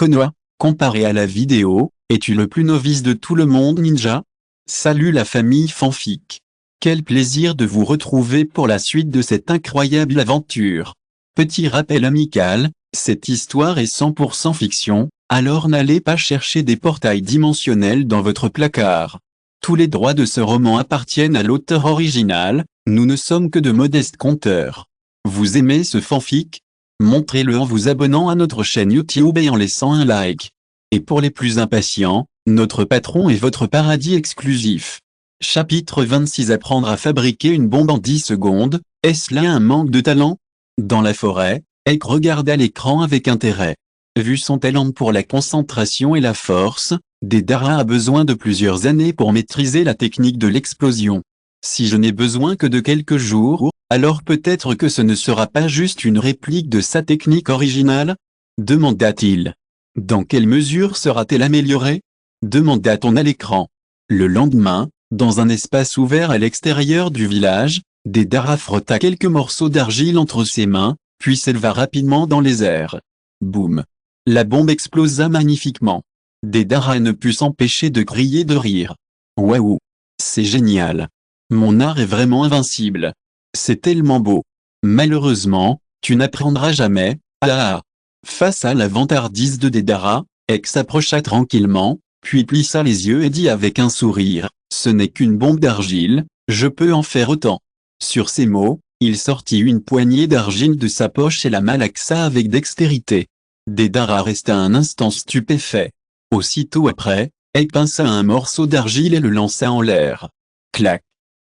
Konoha, comparé à la vidéo, es-tu le plus novice de tout le monde ninja? Salut la famille Fanfic. Quel plaisir de vous retrouver pour la suite de cette incroyable aventure. Petit rappel amical, cette histoire est 100% fiction, alors n'allez pas chercher des portails dimensionnels dans votre placard. Tous les droits de ce roman appartiennent à l'auteur original, nous ne sommes que de modestes conteurs. Vous aimez ce fanfic? Montrez-le en vous abonnant à notre chaîne YouTube et en laissant un like. Et pour les plus impatients, notre patron est votre paradis exclusif. Chapitre 26. Apprendre à fabriquer une bombe en 10 secondes, est-ce là un manque de talent? Dans la forêt, Ek regarda l'écran avec intérêt. Vu son talent pour la concentration et la force, Deidara a besoin de plusieurs années pour maîtriser la technique de l'explosion. Si je n'ai besoin que de quelques jours, alors peut-être que ce ne sera pas juste une réplique de sa technique originale? Demanda-t-il. Dans quelle mesure sera-t-elle améliorée? Demanda-t-on à l'écran. Le lendemain, dans un espace ouvert à l'extérieur du village, Deidara frotta quelques morceaux d'argile entre ses mains, puis s'éleva rapidement dans les airs. Boum! La bombe explosa magnifiquement. Deidara ne put s'empêcher de crier de rire. Waouh! C'est génial! Mon art est vraiment invincible. C'est tellement beau. Malheureusement, tu n'apprendras jamais. Ah! Face à la vantardise de Deidara, Ek s'approcha tranquillement, puis plissa les yeux et dit avec un sourire, « Ce n'est qu'une bombe d'argile, je peux en faire autant. » Sur ces mots, il sortit une poignée d'argile de sa poche et la malaxa avec dextérité. Deidara resta un instant stupéfait. Aussitôt après, Ek pinça un morceau d'argile et le lança en l'air. Clac!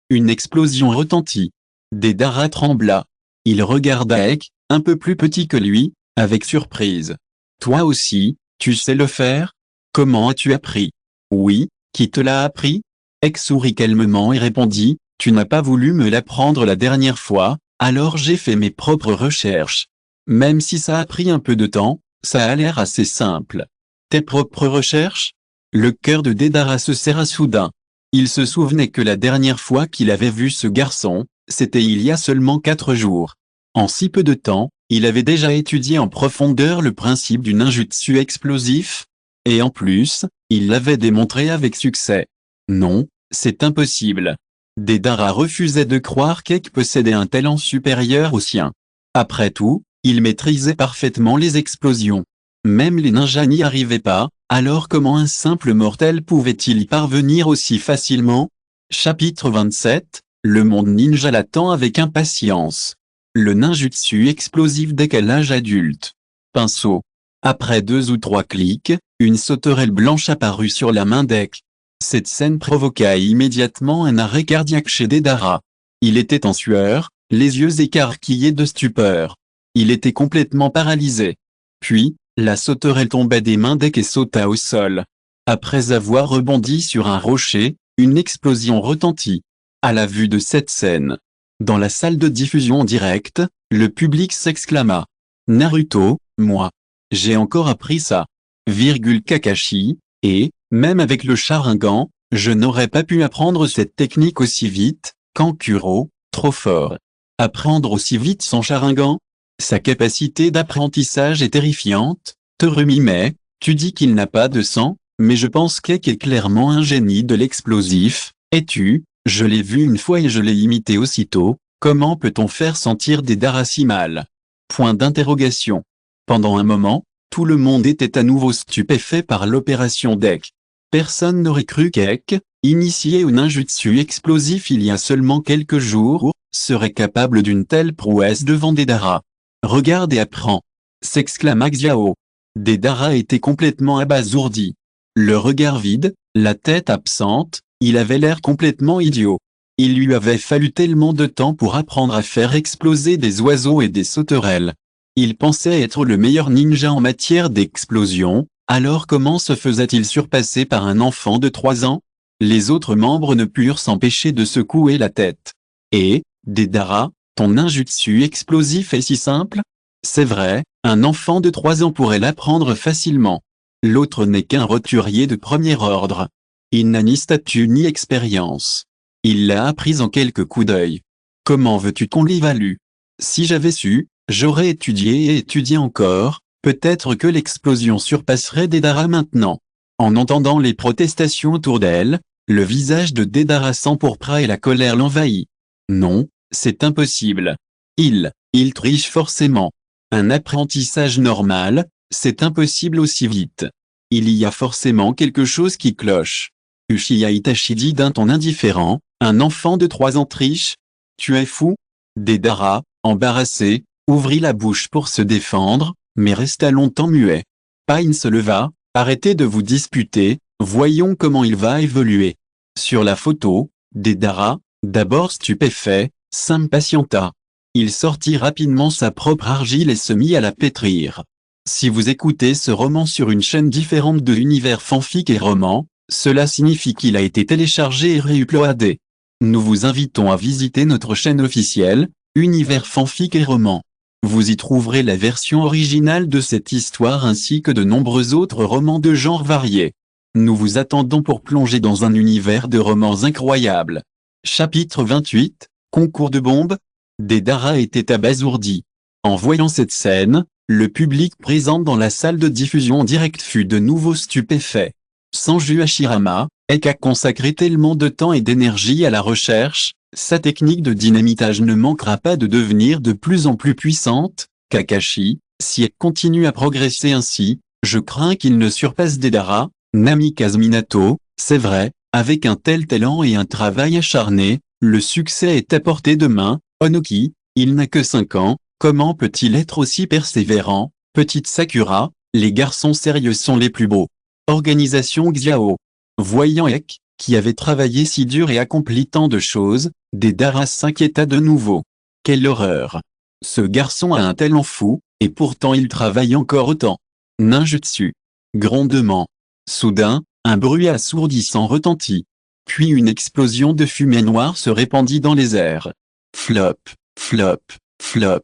Une explosion retentit. Deidara trembla. Il regarda Ek, un peu plus petit que lui, avec surprise. « Toi aussi, tu sais le faire? Comment as-tu appris? » « Oui, qui te l'a appris? » Ek sourit calmement et répondit, « Tu n'as pas voulu me l'apprendre la dernière fois, alors j'ai fait mes propres recherches. Même si ça a pris un peu de temps, ça a l'air assez simple. » « Tes propres recherches ?» Le cœur de Deidara se serra soudain. Il se souvenait que la dernière fois qu'il avait vu ce garçon, c'était il y a seulement 4 jours. En si peu de temps, il avait déjà étudié en profondeur le principe du ninjutsu explosif. Et en plus, il l'avait démontré avec succès. Non, c'est impossible. Deidara refusait de croire qu'Ek possédait un talent supérieur au sien. Après tout, il maîtrisait parfaitement les explosions. Même les ninjas n'y arrivaient pas, alors comment un simple mortel pouvait-il y parvenir aussi facilement? Chapitre 27, le monde ninja l'attend avec impatience. Le ninjutsu explosif d'Ek à l'âge adulte. Pinceau. Après 2 ou 3 clics, une sauterelle blanche apparut sur la main d'Ek. Cette scène provoqua immédiatement un arrêt cardiaque chez Deidara. Il était en sueur, les yeux écarquillés de stupeur. Il était complètement paralysé. Puis, la sauterelle tomba des mains d'Ek et sauta au sol. Après avoir rebondi sur un rocher, une explosion retentit. À la vue de cette scène, dans la salle de diffusion directe, le public s'exclama. Naruto, moi. J'ai encore appris ça. Kakashi, et, même avec le Sharingan, je n'aurais pas pu apprendre cette technique aussi vite, Kankuro, trop fort. Apprendre aussi vite son Sharingan? Sa capacité d'apprentissage est terrifiante. Terumi, tu dis qu'il n'a pas de sang, mais je pense qu'Ek est clairement un génie de l'explosif, et je l'ai vu une fois et je l'ai imité aussitôt, comment peut-on faire sentir Deidara si mal? Point d'interrogation. Pendant un moment, tout le monde était à nouveau stupéfait par l'opération d'Ek. Personne n'aurait cru qu'Ek, initié au ninjutsu explosif il y a seulement quelques jours, serait capable d'une telle prouesse devant Deidara. Regarde et apprends, s'exclama Xiao. Deidara était complètement abasourdi. Le regard vide, la tête absente, il avait l'air complètement idiot. Il lui avait fallu tellement de temps pour apprendre à faire exploser des oiseaux et des sauterelles. Il pensait être le meilleur ninja en matière d'explosion, alors comment se faisait-il surpasser par un enfant de 3 ans? Les autres membres ne purent s'empêcher de secouer la tête. Et, Deidara, ton ninjutsu explosif est si simple? C'est vrai, un enfant de 3 ans pourrait l'apprendre facilement. L'autre n'est qu'un roturier de premier ordre. Il n'a ni statut ni expérience. Il l'a appris en quelques coups d'œil. Comment veux-tu qu'on l'évalue? Si j'avais su, j'aurais étudié et étudié encore, Peut-être que l'explosion surpasserait Dedara maintenant. En entendant les protestations autour d'elle, le visage de Dedara s'empourpra et la colère l'envahit. Non, c'est impossible. Il triche forcément. Un apprentissage normal, c'est impossible aussi vite. Il y a forcément quelque chose qui cloche. Uchiha Itachi dit d'un ton indifférent, un enfant de 3 ans triche? Tu es fou? Dedara, embarrassé, ouvrit la bouche pour se défendre, mais resta longtemps muet. Pain se leva, arrêtez de vous disputer, voyons comment il va évoluer. Sur la photo, Dedara, d'abord stupéfait, s'impatienta. Il sortit rapidement sa propre argile et se mit à la pétrir. Si vous écoutez ce roman sur une chaîne différente de Univers Fanfic et Roman, cela signifie qu'il a été téléchargé et réuploadé. Nous vous invitons à visiter notre chaîne officielle, Univers Fanfic et Roman. Vous y trouverez la version originale de cette histoire ainsi que de nombreux autres romans de genres variés. Nous vous attendons pour plonger dans un univers de romans incroyables. Chapitre 28, Concours de bombes. Dedara était abasourdi. En voyant cette scène, le public présent dans la salle de diffusion en direct fut de nouveau stupéfait. Sanju Hashirama, Ek a consacré tellement de temps et d'énergie à la recherche, sa technique de dynamitage ne manquera pas de devenir de plus en plus puissante. Kakashi, si Ek continue à progresser ainsi, je crains qu'il ne surpasse Dedara. Namikaze Minato, c'est vrai, avec un tel talent et un travail acharné, le succès est à portée de main. Onoki, il n'a que 5 ans, comment peut-il être aussi persévérant? Petite Sakura, les garçons sérieux sont les plus beaux. Organisation Xiao. Voyant Ek, qui avait travaillé si dur et accompli tant de choses, Dedara s'inquiéta de nouveau. Quelle horreur! Ce garçon a un talent fou, et pourtant il travaille encore autant. Ninjutsu. Grondement. Soudain, un bruit assourdissant retentit. Puis une explosion de fumée noire se répandit dans les airs. Flop, flop, flop.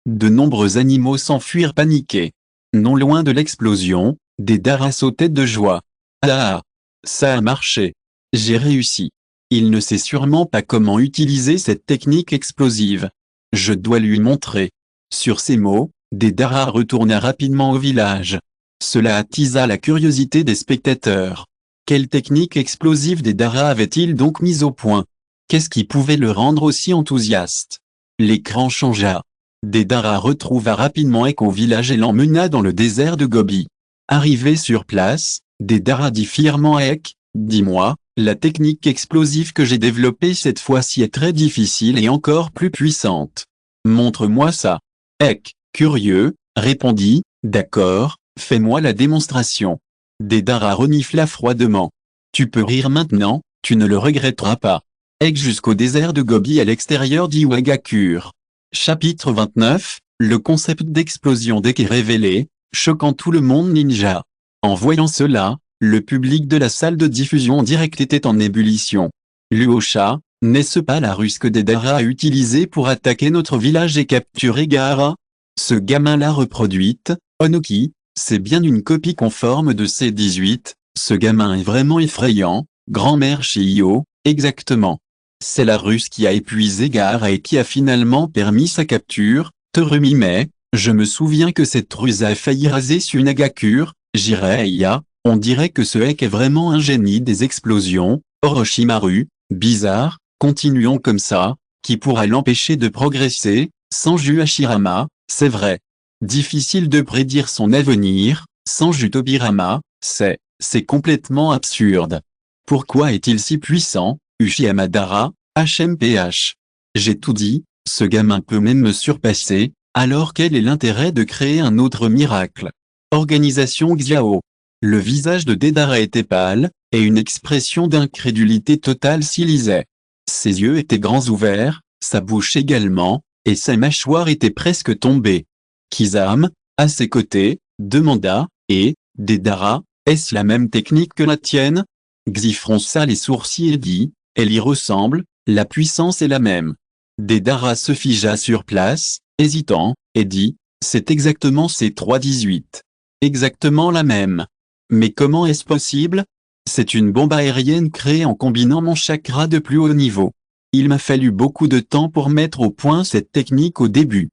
De nombreux animaux s'enfuirent paniqués. Non loin de l'explosion, Dedara sautait de joie. Ah! Ça a marché. J'ai réussi. Il ne sait sûrement pas comment utiliser cette technique explosive. Je dois lui montrer. Sur ces mots, Dedara retourna rapidement au village. Cela attisa la curiosité des spectateurs. Quelle technique explosive Dedara avait-il donc mise au point? Qu'est-ce qui pouvait le rendre aussi enthousiaste? L'écran changea. Dedara retrouva rapidement Ek au village et l'emmena dans le désert de Gobi. Arrivé sur place, Dedara dit fièrement à Ek, dis-moi, la technique explosive que j'ai développée cette fois-ci est très difficile et encore plus puissante. Montre-moi ça. Ek, curieux, répondit, d'accord, fais-moi la démonstration. Dedara renifla froidement. Tu peux rire maintenant, tu ne le regretteras pas. Ek jusqu'au désert de Gobi à l'extérieur d'Iwagakure. Chapitre 29, le concept d'explosion d'Ek est révélé, choquant tout le monde ninja. En voyant cela, le public de la salle de diffusion en direct était en ébullition. Luosha, n'est-ce pas la ruse que Dedara a utilisée pour attaquer notre village et capturer Gaara? Ce gamin l'a reproduite, Onoki, c'est bien une copie conforme de C-18, ce gamin est vraiment effrayant, grand-mère Shio, exactement. C'est la ruse qui a épuisé Gaara et qui a finalement permis sa capture, Terumi, mais, je me souviens que cette ruse a failli raser Sunagakure, Jiraiya, on dirait que ce Ek est vraiment un génie des explosions, Orochimaru, bizarre, continuons comme ça, qui pourra l'empêcher de progresser, Sanju Hashirama, c'est vrai. Difficile de prédire son avenir, Sanju Tobirama, c'est complètement absurde. Pourquoi est-il si puissant, Uchiha Madara, HMPH? J'ai tout dit, ce gamin peut même me surpasser, alors quel est l'intérêt de créer un autre miracle? Organisation Xiao. Le visage de Dedara était pâle, et une expression d'incrédulité totale s'y lisait. Ses yeux étaient grands ouverts, sa bouche également, et sa mâchoire était presque tombée. Kizame, à ses côtés, demanda, et, Dedara, est-ce la même technique que la tienne? Xi fronça les sourcils et dit, elle y ressemble, la puissance est la même. Dedara se figea sur place, hésitant, et dit, c'est exactement C318. Exactement la même. Mais comment est-ce possible? C'est une bombe aérienne créée en combinant mon chakra de plus haut niveau. Il m'a fallu beaucoup de temps pour mettre au point cette technique au début.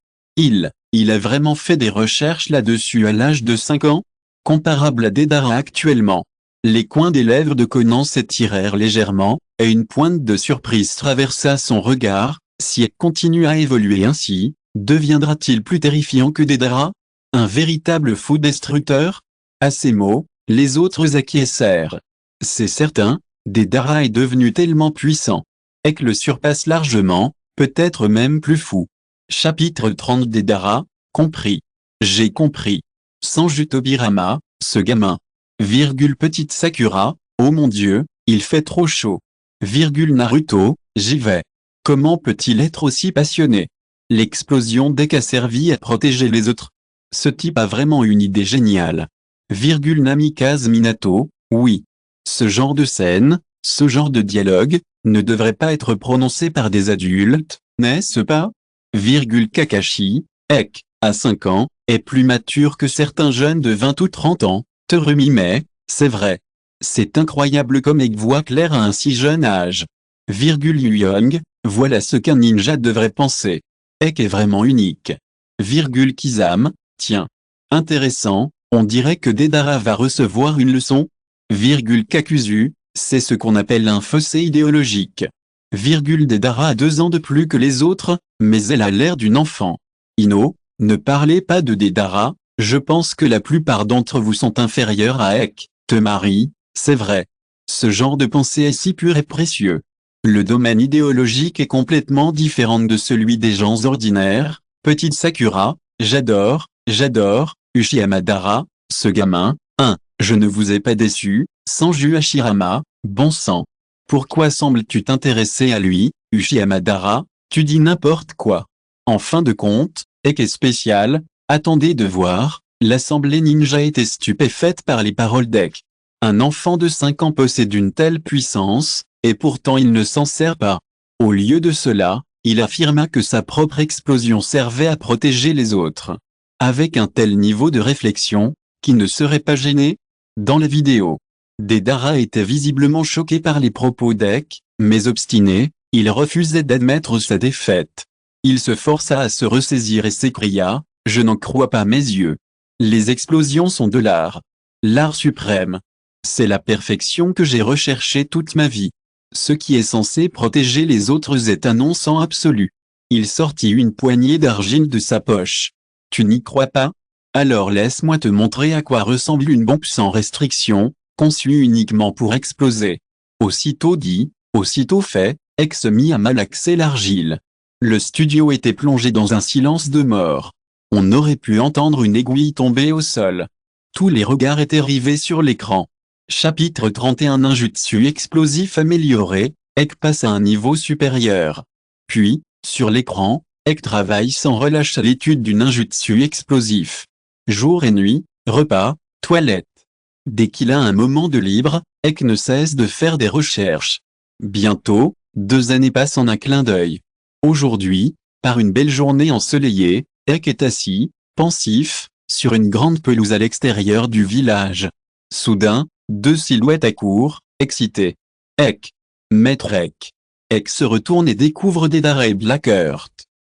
Il a vraiment fait des recherches là-dessus à l'âge de 5 ans? Comparable à Dédara actuellement. Les coins des lèvres de Conan s'étirèrent légèrement, et une pointe de surprise traversa son regard. Si elle continue à évoluer ainsi, deviendra-t-il plus terrifiant que Dédara? Un véritable fou destructeur? À ces mots, les autres acquiescèrent. C'est certain, Dédara est devenu tellement puissant. Ek le surpasse largement, peut-être même plus fou. Chapitre 30 Dédara, compris. J'ai compris. Sanju Tobirama, ce gamin. Petite Sakura, oh mon Dieu, il fait trop chaud. Naruto, j'y vais. Comment peut-il être aussi passionné? L'explosion d'Ek a servi à protéger les autres. Ce type a vraiment une idée géniale. Namikaze Minato, oui. Ce genre de scène, ce genre de dialogue, ne devrait pas être prononcé par des adultes, n'est-ce pas? Kakashi, Ek, à 5 ans, est plus mature que certains jeunes de 20 ou 30 ans, Terumi mais, c'est vrai. C'est incroyable comme Ek voit clair à un si jeune âge. Young, voilà ce qu'un ninja devrait penser. Ek est vraiment unique. Kizam, tiens. Intéressant, on dirait que Dédara va recevoir une leçon. Kakuzu, c'est ce qu'on appelle un fossé idéologique. Dédara a 2 ans de plus que les autres, mais elle a l'air d'une enfant. Ino, ne parlez pas de Dédara, je pense que la plupart d'entre vous sont inférieurs à Ek, Temari, c'est vrai. Ce genre de pensée est si pur et précieux. Le domaine idéologique est complètement différent de celui des gens ordinaires. Petite Sakura, j'adore, Uchiha Madara, ce gamin, je ne vous ai pas déçu, Sanju Hashirama, bon sang. Pourquoi sembles-tu t'intéresser à lui, Uchiha Madara, tu dis n'importe quoi. En fin de compte, Ek est spécial, attendez de voir, l'assemblée ninja était stupéfaite par les paroles d'Ek. Un enfant de 5 ans possède une telle puissance, et pourtant il ne s'en sert pas. Au lieu de cela, il affirma que sa propre explosion servait à protéger les autres. Avec un tel niveau de réflexion, qui ne serait pas gêné? Dans la vidéo, Dédara était visiblement choqué par les propos d'Ek, mais obstiné, il refusait d'admettre sa défaite. Il se força à se ressaisir et s'écria, « Je n'en crois pas mes yeux. Les explosions sont de l'art. L'art suprême. C'est la perfection que j'ai recherchée toute ma vie. Ce qui est censé protéger les autres est un non-sens absolu. » Il sortit une poignée d'argile de sa poche. « Tu n'y crois pas? Alors laisse-moi te montrer à quoi ressemble une bombe sans restriction, conçue uniquement pour exploser. » Aussitôt dit, aussitôt fait, Ek se mit à malaxer l'argile. Le studio était plongé dans un silence de mort. On aurait pu entendre une aiguille tomber au sol. Tous les regards étaient rivés sur l'écran. Chapitre 31 Ninjutsu explosif amélioré, Ek passe à un niveau supérieur. Puis, sur l'écran, Ek travaille sans relâche à l'étude du ninjutsu explosif. Jour et nuit, repas, toilette. Dès qu'il a un moment de libre, Ek ne cesse de faire des recherches. Bientôt, 2 années passent en un clin d'œil. Aujourd'hui, par une belle journée ensoleillée, Ek est assis, pensif, sur une grande pelouse à l'extérieur du village. Soudain, 2 silhouettes accourent, excitées. Ek. Maître Ek. Ek se retourne et découvre Dédara et Blackheart.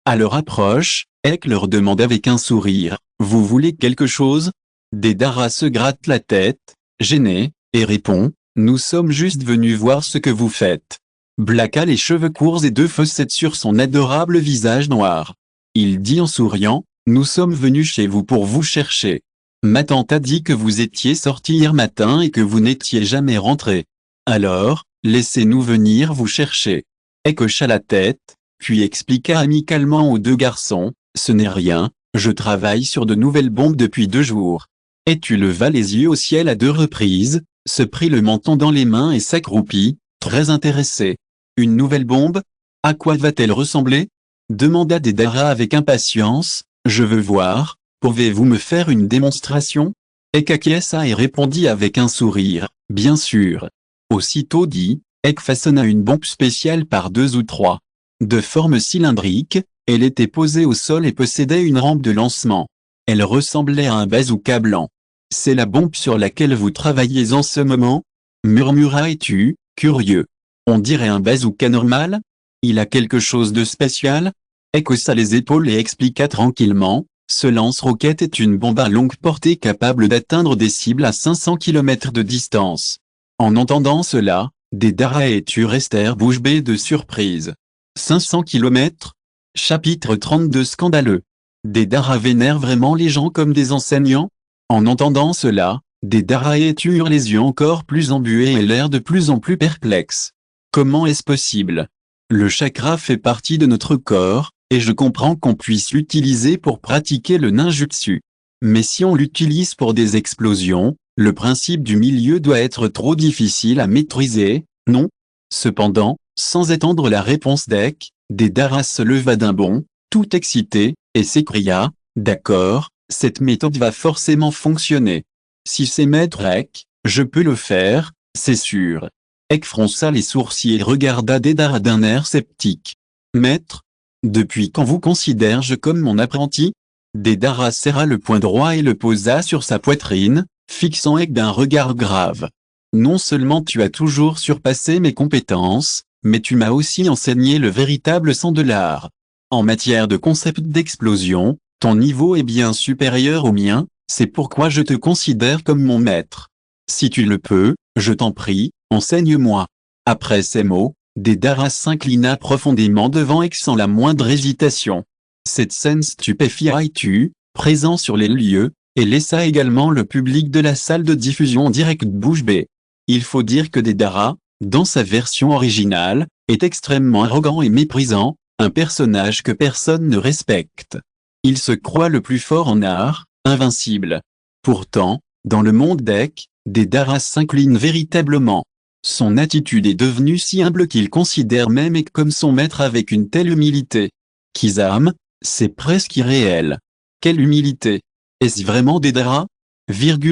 À leur approche, Ek leur demande avec un sourire, « Vous voulez quelque chose ?» Dédara se gratte la tête, gêné, et répond, « Nous sommes juste venus voir ce que vous faites. » Black a les cheveux courts et 2 fossettes sur son adorable visage noir. Il dit en souriant, « Nous sommes venus chez vous pour vous chercher. Ma tante a dit que vous étiez sorti hier matin et que vous n'étiez jamais rentré. Alors, laissez-nous venir vous chercher. » Ek hocha la tête, puis expliqua amicalement aux 2 garçons, « Ce n'est rien, je travaille sur de nouvelles bombes depuis 2 jours. » Et tu leva les yeux au ciel à 2 reprises, se prit le menton dans les mains et s'accroupit, très intéressé. « Une nouvelle bombe? À quoi va-t-elle ressembler ?» demanda Dédara avec impatience, « Je veux voir, pouvez-vous me faire une démonstration ?» Ek acquiesça et répondit avec un sourire, « Bien sûr. » Aussitôt dit, Ek façonna une bombe spéciale par 2 ou 3. De forme cylindrique, elle était posée au sol et possédait une rampe de lancement. Elle ressemblait à un bazooka blanc. « C'est la bombe sur laquelle vous travaillez en ce moment ?» murmura Etu, curieux. « On dirait un bazooka normal? Il a quelque chose de spécial ?» Ek haussa les épaules et expliqua tranquillement, Ce lance-roquette est une bombe à longue portée capable d'atteindre des cibles à 500 km de distance. En entendant cela, Deidara et tu restèrent bouche bée de surprise. 500 km? Chapitre 32 scandaleux. Deidara vénère vraiment les gens comme des enseignants? En entendant cela, Deidara et tu eurent les yeux encore plus embués et l'air de plus en plus perplexes. Comment est-ce possible? Le chakra fait partie de notre corps, et je comprends qu'on puisse l'utiliser pour pratiquer le ninjutsu. Mais si on l'utilise pour des explosions, le principe du milieu doit être trop difficile à maîtriser, non? Cependant, sans attendre la réponse d'Ek, Deidara se leva d'un bond, tout excité, et s'écria, « D'accord, cette méthode va forcément fonctionner. Si c'est maître Ek, je peux le faire, c'est sûr. » Ek fronça les sourcils et regarda Deidara d'un air sceptique. « Maître? Depuis quand vous considère-je comme mon apprenti ?» Deidara serra le poing droit et le posa sur sa poitrine, fixant Ek d'un regard grave. « Non seulement tu as toujours surpassé mes compétences, mais tu m'as aussi enseigné le véritable sens de l'art. En matière de concept d'explosion, ton niveau est bien supérieur au mien, c'est pourquoi je te considère comme mon maître. Si tu le peux, je t'en prie, enseigne-moi. » Après ces mots, Deidara s'inclina profondément devant Ek sans la moindre hésitation. Cette scène stupéfia Aitu, présent sur les lieux, et laissa également le public de la salle de diffusion en direct bouche bée. Il faut dire que Deidara, dans sa version originale, est extrêmement arrogant et méprisant, un personnage que personne ne respecte. Il se croit le plus fort en art, invincible. Pourtant, dans le monde d'Ek, Deidara s'incline véritablement. Son attitude est devenue si humble qu'il considère même Ek comme son maître avec une telle humilité. Kizame, c'est presque irréel. Quelle humilité! Est-ce vraiment Deidara?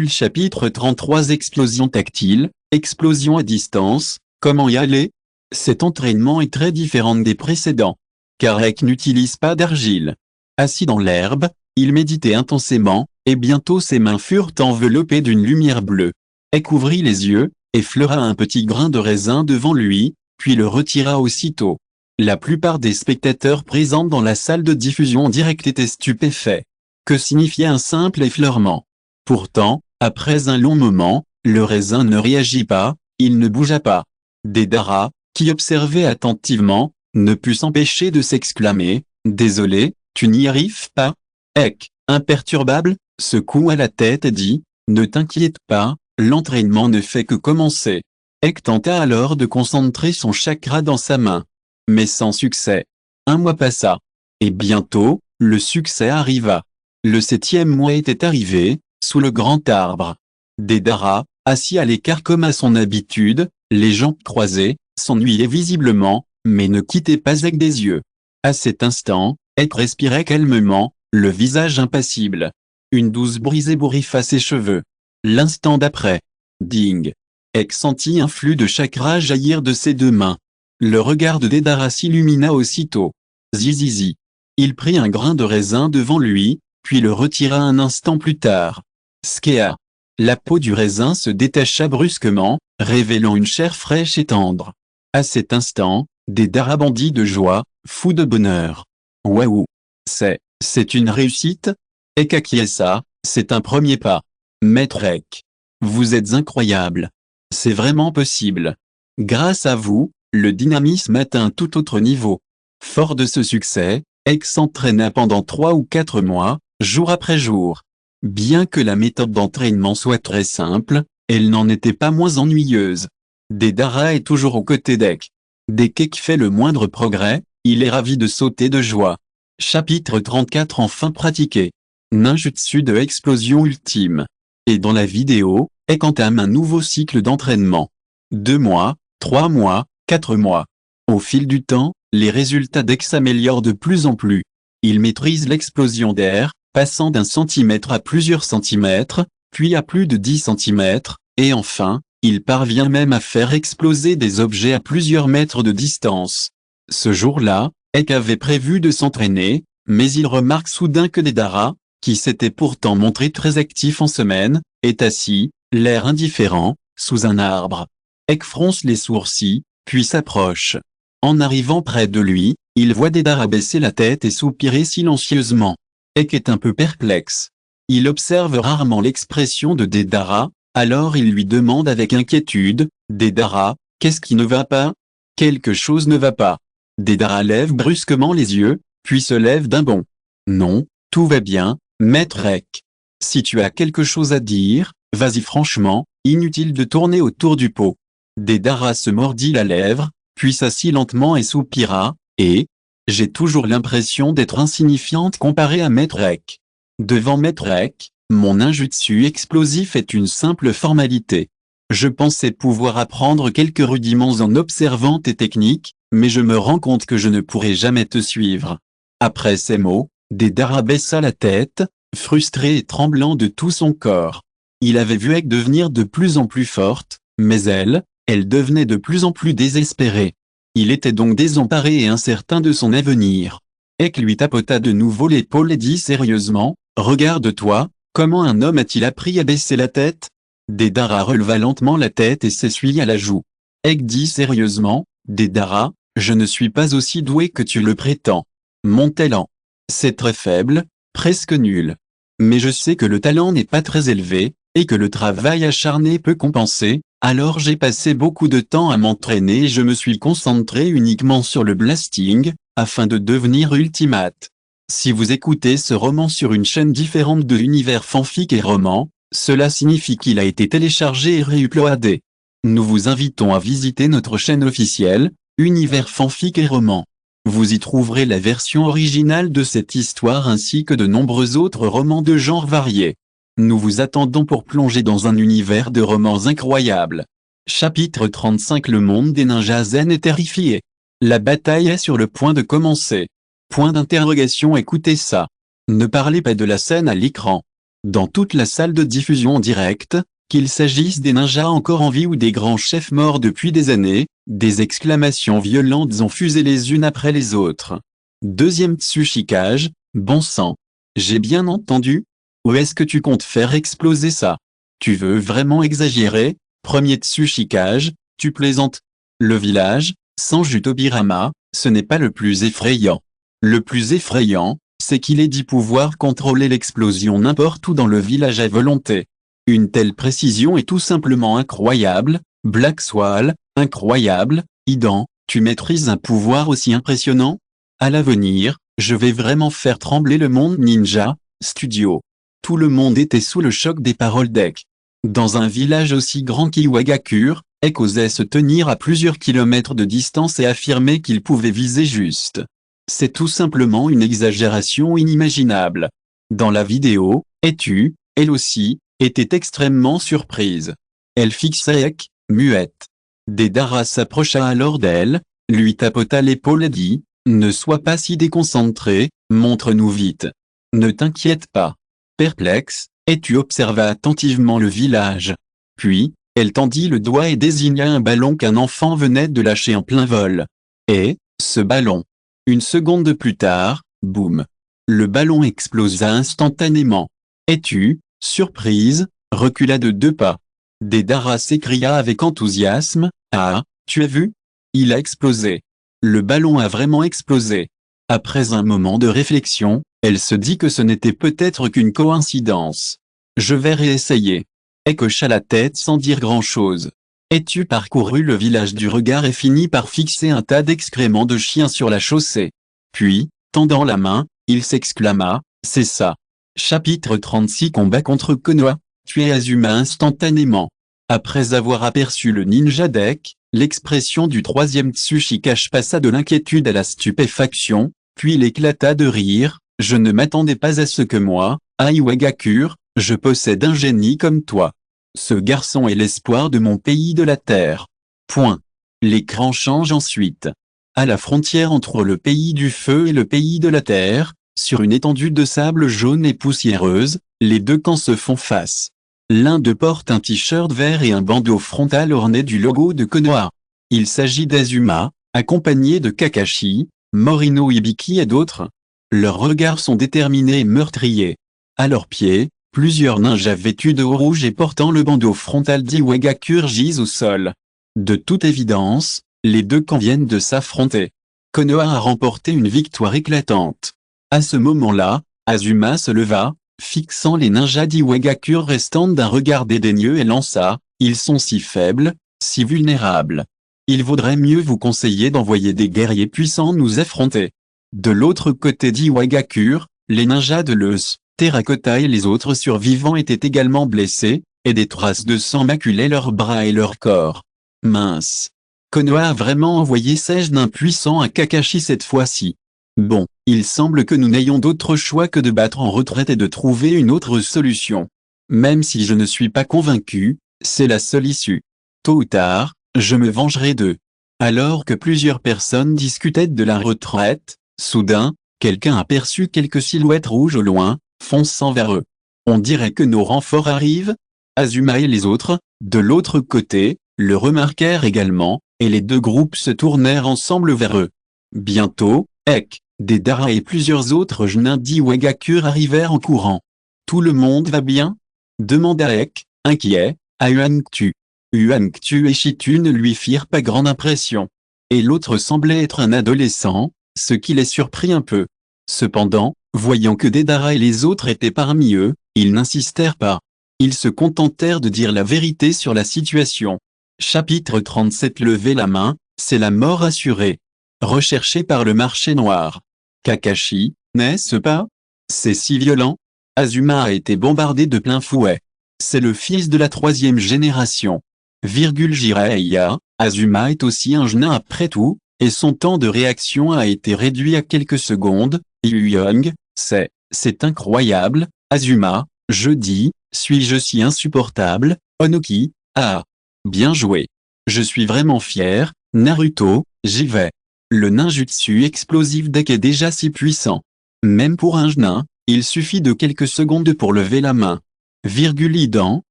Chapitre 33 Explosion tactile, explosion à distance, comment y aller? Cet entraînement est très différent des précédents. Car Ek n'utilise pas d'argile. Assis dans l'herbe, il méditait intensément, et bientôt ses mains furent enveloppées d'une lumière bleue. Ek ouvrit les yeux, effleura un petit grain de raisin devant lui, puis le retira aussitôt. La plupart des spectateurs présents dans la salle de diffusion en direct étaient stupéfaits. Que signifiait un simple effleurement? Pourtant, après un long moment, le raisin ne réagit pas, il ne bougea pas. Deidara, qui observait attentivement, ne put s'empêcher de s'exclamer, « Désolé, tu n'y arrives pas ?» Ek, imperturbable, secoua la tête et dit, « Ne t'inquiète pas, l'entraînement ne fait que commencer. » Ek tenta alors de concentrer son chakra dans sa main. Mais sans succès. Un mois passa. Et bientôt, le succès arriva. Le 7e mois était arrivé, sous le grand arbre. Deidara, assis à l'écart comme à son habitude, les jambes croisées, s'ennuyait visiblement, mais ne quittait pas Ek des yeux. À cet instant, Ek respirait calmement, le visage impassible. Une douce brise ébouriffa ses cheveux. L'instant d'après. Ding. Ek sentit un flux de chakra jaillir de ses deux mains. Le regard de Deidara s'illumina aussitôt. Zizizi. Il prit un grain de raisin devant lui, puis le retira un instant plus tard. Skea. La peau du raisin se détacha brusquement, révélant une chair fraîche et tendre. À cet instant, Deidara bondit de joie, fou de bonheur. Waouh! C'est une réussite? Ek acquiesça, c'est un premier pas. Maître Ek. Vous êtes incroyable. C'est vraiment possible. Grâce à vous, le dynamisme atteint un tout autre niveau. Fort de ce succès, Ek s'entraîna pendant 3 ou 4 mois, jour après jour. Bien que la méthode d'entraînement soit très simple, elle n'en était pas moins ennuyeuse. Deidara est toujours aux côtés d'Ek. Dès qu'Ek fait le moindre progrès, il est ravi de sauter de joie. Chapitre 34 Enfin pratiqué. Ninjutsu de explosion ultime. Et dans la vidéo, Ek entame un nouveau cycle d'entraînement. 2 mois, 3 mois, 4 mois. Au fil du temps, les résultats d'Ek s'améliorent de plus en plus. Il maîtrise l'explosion d'air, passant d'un centimètre à plusieurs centimètres, puis à plus de 10 centimètres, et enfin, il parvient même à faire exploser des objets à plusieurs mètres de distance. Ce jour-là, Ek avait prévu de s'entraîner, mais il remarque soudain que Deidara, qui s'était pourtant montré très actif en semaine, est assis, l'air indifférent, sous un arbre. Ek fronce les sourcils, puis s'approche. En arrivant près de lui, il voit Deidara baisser la tête et soupirer silencieusement. Ek est un peu perplexe. Il observe rarement l'expression de Deidara, alors il lui demande avec inquiétude, « Deidara, qu'est-ce qui ne va pas ?» Quelque chose ne va pas. Deidara lève brusquement les yeux, puis se lève d'un bond. « Non, tout va bien, maître Ek. Si tu as quelque chose à dire, vas-y franchement, inutile de tourner autour du pot. » Deidara se mordit la lèvre, puis s'assit lentement et soupira, et « J'ai toujours l'impression d'être insignifiante comparée à maître Ek. Devant maître Ek, mon ninjutsu explosif est une simple formalité. Je pensais pouvoir apprendre quelques rudiments en observant tes techniques, mais je me rends compte que je ne pourrai jamais te suivre. » Après ces mots, Deidara baissa la tête, frustré et tremblant de tout son corps. Il avait vu Ek devenir de plus en plus forte, mais elle devenait de plus en plus désespérée. Il était donc désemparé et incertain de son avenir. Ek lui tapota de nouveau l'épaule et dit sérieusement, « Regarde-toi, comment un homme a-t-il appris à baisser la tête ?» Deidara releva lentement la tête et s'essuya la joue. Ek dit sérieusement, « Deidara, je ne suis pas aussi doué que tu le prétends. Mon talent, c'est très faible, presque nul. Mais je sais que le talent n'est pas très élevé, et que le travail acharné peut compenser, alors j'ai passé beaucoup de temps à m'entraîner et je me suis concentré uniquement sur le blasting, afin de devenir ultimate. Si vous écoutez ce roman sur une chaîne différente de Univers Fanfic et Roman, cela signifie qu'il a été téléchargé et réuploadé. Nous vous invitons à visiter notre chaîne officielle, Univers Fanfic et Roman. Vous y trouverez la version originale de cette histoire ainsi que de nombreux autres romans de genres variés. Nous vous attendons pour plonger dans un univers de romans incroyables. Chapitre 35. Le monde des ninjas zen est terrifié. La bataille est sur le point de commencer. Point d'interrogation. Écoutez ça. Ne parlez pas de la scène à l'écran. Dans toute la salle de diffusion en direct, qu'il s'agisse des ninjas encore en vie ou des grands chefs morts depuis des années, des exclamations violentes ont fusé les unes après les autres. Deuxième Tsuchikage, bon sang. J'ai bien entendu? Où est-ce que tu comptes faire exploser ça? Tu veux vraiment exagérer? Premier Tsuchikage, tu plaisantes. Le village, sans Jutobirama, ce n'est pas le plus effrayant. Le plus effrayant, c'est qu'il ait dit pouvoir contrôler l'explosion n'importe où dans le village à volonté. Une telle précision est tout simplement incroyable. Black Swall, incroyable. Idan, tu maîtrises un pouvoir aussi impressionnant? À l'avenir, je vais vraiment faire trembler le monde ninja. Studio. Tout le monde était sous le choc des paroles d'Ek. Dans un village aussi grand qu'Iwagakure, Ek osait se tenir à plusieurs kilomètres de distance et affirmer qu'il pouvait viser juste. C'est tout simplement une exagération inimaginable. Dans la vidéo, Etu, elle aussi, était extrêmement surprise. Elle fixait Ek, muette. Deidara s'approcha alors d'elle, lui tapota l'épaule et dit, « Ne sois pas si déconcentré, montre-nous vite. Ne t'inquiète pas. » Perplexe, Etu observa attentivement le village. Puis, elle tendit le doigt et désigna un ballon qu'un enfant venait de lâcher en plein vol. Et, ce ballon. Une seconde plus tard, boum. Le ballon explosa instantanément. Etu, surprise, recula de 2 pas. Deidara s'écria avec enthousiasme, « Ah, tu as vu? Il a explosé. Le ballon a vraiment explosé. » Après un moment de réflexion, elle se dit que ce n'était peut-être qu'une coïncidence. « Je vais réessayer. » Ek hocha la tête sans dire grand-chose. Etu parcourut le village du regard et finit par fixer un tas d'excréments de chiens sur la chaussée. Puis, tendant la main, il s'exclama, « C'est ça. » Chapitre 36. Combat contre Konoha. Tuer Azuma instantanément. Après avoir aperçu le ninja d'Ek, l'expression du troisième Tsuchikage passa de l'inquiétude à la stupéfaction, puis il éclata de rire. « Je ne m'attendais pas à ce que moi, à Iwagakure, je possède un génie comme toi. Ce garçon est l'espoir de mon pays de la terre. » Point. L'écran change ensuite. À la frontière entre le pays du feu et le pays de la terre, sur une étendue de sable jaune et poussiéreuse, les deux camps se font face. L'un d'eux porte un t-shirt vert et un bandeau frontal orné du logo de Konoha. Il s'agit d'Azuma, accompagné de Kakashi, Morino Hibiki et d'autres. Leurs regards sont déterminés et meurtriers. À leurs pieds, plusieurs ninjas vêtus de haut rouge et portant le bandeau frontal d'Iwagakure gisent au sol. De toute évidence, les deux camps viennent de s'affronter. Konoha a remporté une victoire éclatante. À ce moment-là, Azuma se leva, fixant les ninjas d'Iwagakure restants d'un regard dédaigneux et lança, « Ils sont si faibles, si vulnérables. Il vaudrait mieux vous conseiller d'envoyer des guerriers puissants nous affronter. » De l'autre côté d'Iwagakure, les ninjas de l'Eus, Terracotta et les autres survivants étaient également blessés, et des traces de sang maculaient leurs bras et leur corps. Mince. Konoha a vraiment envoyé ses nains puissants à Kakashi cette fois-ci. Bon, il semble que nous n'ayons d'autre choix que de battre en retraite et de trouver une autre solution. Même si je ne suis pas convaincu, c'est la seule issue. Tôt ou tard, je me vengerai d'eux. Alors que plusieurs personnes discutaient de la retraite, soudain, quelqu'un aperçut quelques silhouettes rouges au loin, fonçant vers eux. On dirait que nos renforts arrivent. Azuma et les autres, de l'autre côté, le remarquèrent également, et les deux groupes se tournèrent ensemble vers eux. Bientôt, Ek, Deidara et plusieurs autres nains d'Iwagakure arrivèrent en courant. « Tout le monde va bien ?» demanda Ek, inquiet, à Uanktu. Uanktu et Chitu ne lui firent pas grande impression. Et l'autre semblait être un adolescent, ce qui les surprit un peu. Cependant, voyant que Deidara et les autres étaient parmi eux, ils n'insistèrent pas. Ils se contentèrent de dire la vérité sur la situation. Chapitre 37. Levez la main, c'est la mort assurée. Recherché par le marché noir. Kakashi, n'est-ce pas? C'est si violent. Azuma a été bombardé de plein fouet. C'est le fils de la 3e génération. Jiraiya, Azuma est aussi un nain après tout, et son temps de réaction a été réduit à quelques secondes. Young, c'est incroyable. Azuma, je dis, suis-je si insupportable? Onoki, ah. Bien joué. Je suis vraiment fier. Naruto, j'y vais. Le ninjutsu explosif d'Ek est déjà si puissant. Même pour un nain, il suffit de quelques secondes pour lever la main. Idan,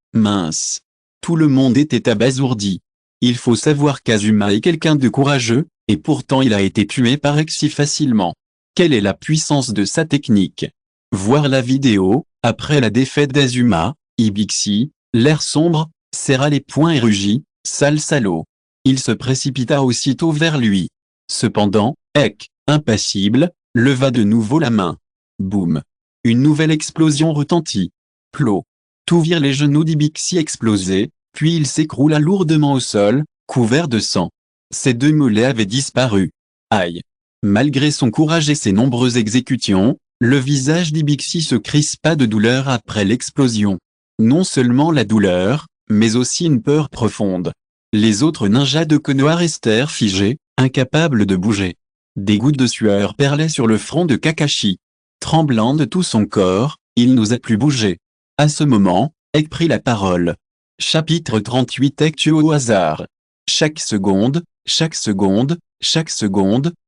mince. Tout le monde était abasourdi. Il faut savoir qu'Azuma est quelqu'un de courageux, et pourtant il a été tué par Ek si facilement. Quelle est la puissance de sa technique? Voir la vidéo. Après la défaite d'Azuma, Ibixi, l'air sombre, serra les poings et rugit, « Sale salaud !» Il se précipita aussitôt vers lui. Cependant, Ek, impassible, leva de nouveau la main. Boum. Une nouvelle explosion retentit. Plot. Tout virent les genoux d'Ibixi exploser, puis il s'écroula lourdement au sol, couvert de sang. Ses deux mollets avaient disparu. Aïe. Malgré son courage et ses nombreuses exécutions, le visage d'Ibixi se crispa de douleur après l'explosion. Non seulement la douleur, mais aussi une peur profonde. Les autres ninjas de Konoha restèrent figés, incapables de bouger. Des gouttes de sueur perlaient sur le front de Kakashi. Tremblant de tout son corps, il n'osa plus bouger. À ce moment, Ek prit la parole. Chapitre 38. Ek tue au hasard. Chaque seconde,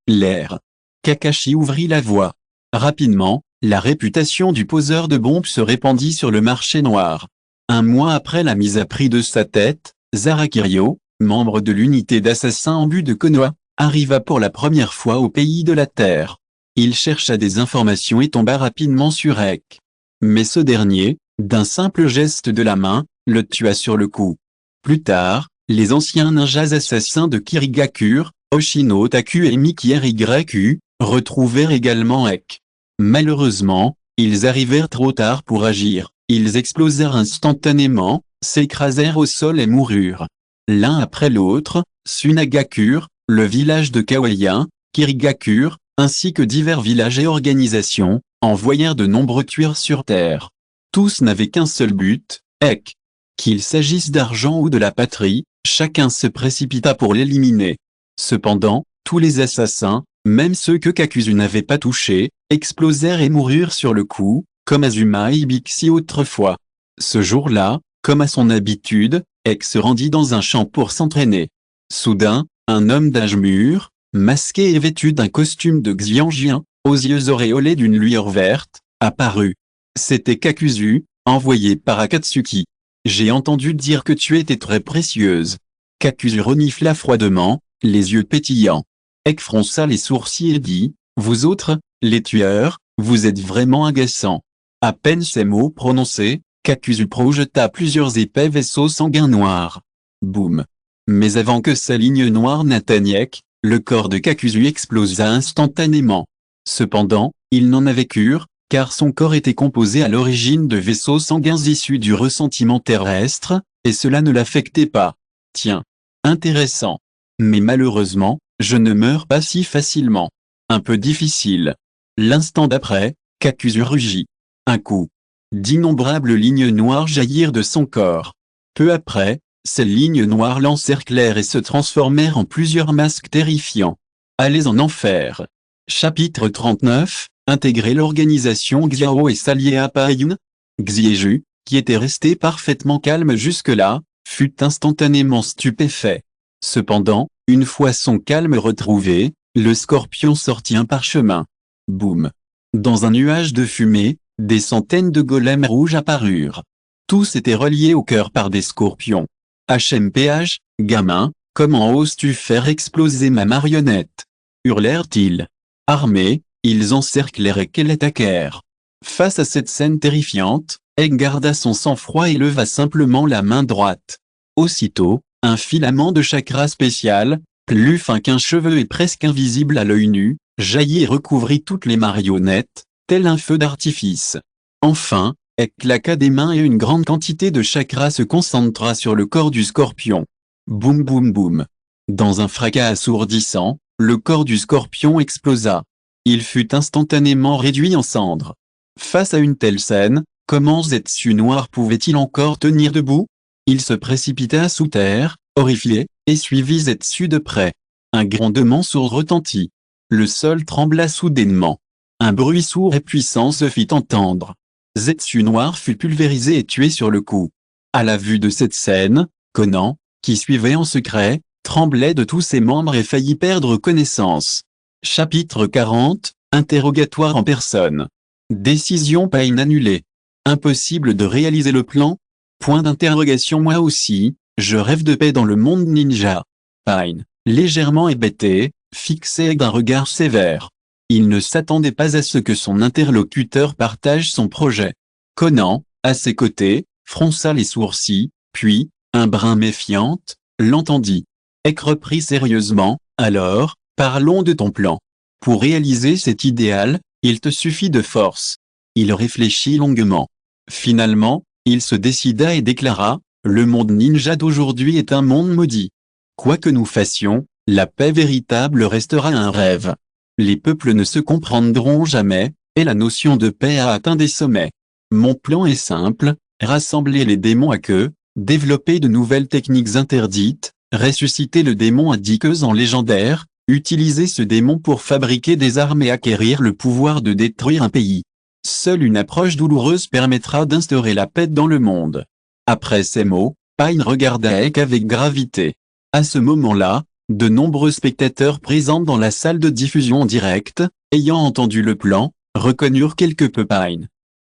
l'air. Kakashi ouvrit la voie. Rapidement, la réputation du poseur de bombes se répandit sur le marché noir. Un mois après la mise à prix de sa tête, Zarakiryo, membre de l'unité d'assassins en but de Konoha, arriva pour la première fois au pays de la Terre. Il chercha des informations et tomba rapidement sur Ek. Mais ce dernier, d'un simple geste de la main, le tua sur le coup. Plus tard, les anciens ninjas assassins de Kirigakure, Oshino Taku et Miki Ryu, retrouvèrent également Ek. Malheureusement, ils arrivèrent trop tard pour agir. Ils explosèrent instantanément, s'écrasèrent au sol et moururent. L'un après l'autre, Sunagakure, le village de Kawayan, Kirigakure, ainsi que divers villages et organisations, envoyèrent de nombreux tueurs sur Terre. Tous n'avaient qu'un seul but, Ek. Qu'il s'agisse d'argent ou de la patrie, chacun se précipita pour l'éliminer. Cependant, tous les assassins, même ceux que Kakuzu n'avait pas touchés, explosèrent et moururent sur le coup, comme Azuma et Ibixi autrefois. Ce jour-là, comme à son habitude, Ek se rendit dans un champ pour s'entraîner. Soudain, un homme d'âge mûr, masqué et vêtu d'un costume de Xianjian, aux yeux auréolés d'une lueur verte, apparut. C'était Kakuzu, envoyé par Akatsuki. J'ai entendu dire que tu étais très précieuse. Kakuzu renifla froidement, les yeux pétillants. Ek fronça les sourcils et dit, vous autres, les tueurs, vous êtes vraiment agaçants. À peine ces mots prononcés, Kakuzu projeta plusieurs épais vaisseaux sanguins noirs. Boum. Mais avant que sa ligne noire n'atteigne Ek, le corps de Kakuzu explosa instantanément. Cependant, il n'en avait cure, car son corps était composé à l'origine de vaisseaux sanguins issus du ressentiment terrestre, et cela ne l'affectait pas. Tiens. Intéressant. Mais malheureusement, je ne meurs pas si facilement. Un peu difficile. L'instant d'après, Kakuzu rugit. Un coup. D'innombrables lignes noires jaillirent de son corps. Peu après, ces lignes noires l'encerclèrent et se transformèrent en plusieurs masques terrifiants. Allez en enfer. Chapitre 39, intégrer l'organisation Xiao et s'allier à Pain. Xieju, qui était resté parfaitement calme jusque-là, fut instantanément stupéfait. Cependant, une fois son calme retrouvé, le scorpion sortit un parchemin. Boum. Dans un nuage de fumée, des centaines de golems rouges apparurent. Tous étaient reliés au cœur par des scorpions. HMPH, gamin, comment oses-tu faire exploser ma marionnette? Hurlèrent-ils. Armés, ils encerclèrent et l'attaquèrent. Face à cette scène terrifiante, Egg garda son sang-froid et leva simplement la main droite. Aussitôt, un filament de chakra spécial, plus fin qu'un cheveu et presque invisible à l'œil nu, jaillit et recouvrit toutes les marionnettes, tel un feu d'artifice. Enfin, Egg claqua des mains et une grande quantité de chakra se concentra sur le corps du scorpion. Boum boum boum. Dans un fracas assourdissant, le corps du scorpion explosa. Il fut instantanément réduit en cendres. Face à une telle scène, comment Zetsu Noir pouvait-il encore tenir debout? Il se précipita sous terre, horrifié, et suivit Zetsu de près. Un grondement sourd retentit. Le sol trembla soudainement. Un bruit sourd et puissant se fit entendre. Zetsu Noir fut pulvérisé et tué sur le coup. À la vue de cette scène, Conan, qui suivait en secret, tremblait de tous ses membres et faillit perdre connaissance. Chapitre 40, interrogatoire en personne. Décision Pain annulée. Impossible de réaliser le plan? Point d'interrogation. Moi aussi, je rêve de paix dans le monde ninja. Pain, légèrement hébété, fixait d'un regard sévère. Il ne s'attendait pas à ce que son interlocuteur partage son projet. Conan, à ses côtés, fronça les sourcils, puis, un brin méfiante, l'entendit. Egg reprit sérieusement, alors, parlons de ton plan. Pour réaliser cet idéal, il te suffit de force. Il réfléchit longuement. Finalement, il se décida et déclara, le monde ninja d'aujourd'hui est un monde maudit. Quoi que nous fassions, la paix véritable restera un rêve. Les peuples ne se comprendront jamais, et la notion de paix a atteint des sommets. Mon plan est simple, rassembler les démons à queue, développer de nouvelles techniques interdites, ressusciter le démon à 10 queues en légendaire, utiliser ce démon pour fabriquer des armes et acquérir le pouvoir de détruire un pays. Seule une approche douloureuse permettra d'instaurer la paix dans le monde. Après ces mots, Pain regarda Egg avec gravité. À ce moment-là, de nombreux spectateurs présents dans la salle de diffusion directe, ayant entendu le plan, reconnurent quelque peu Pain.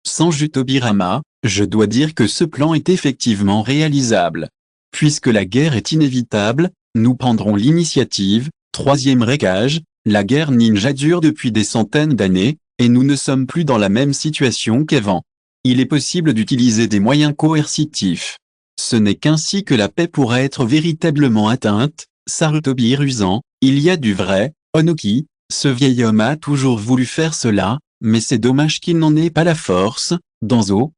Sans Jutobirama, je dois dire que ce plan est effectivement réalisable. Puisque la guerre est inévitable, nous prendrons l'initiative. Troisième récage, la guerre ninja dure depuis des centaines d'années, et nous ne sommes plus dans la même situation qu'avant. Il est possible d'utiliser des moyens coercitifs. Ce n'est qu'ainsi que la paix pourra être véritablement atteinte. Sarutobi rusant, il y a du vrai, Onoki, ce vieil homme a toujours voulu faire cela, mais c'est dommage qu'il n'en ait pas la force. Danzo,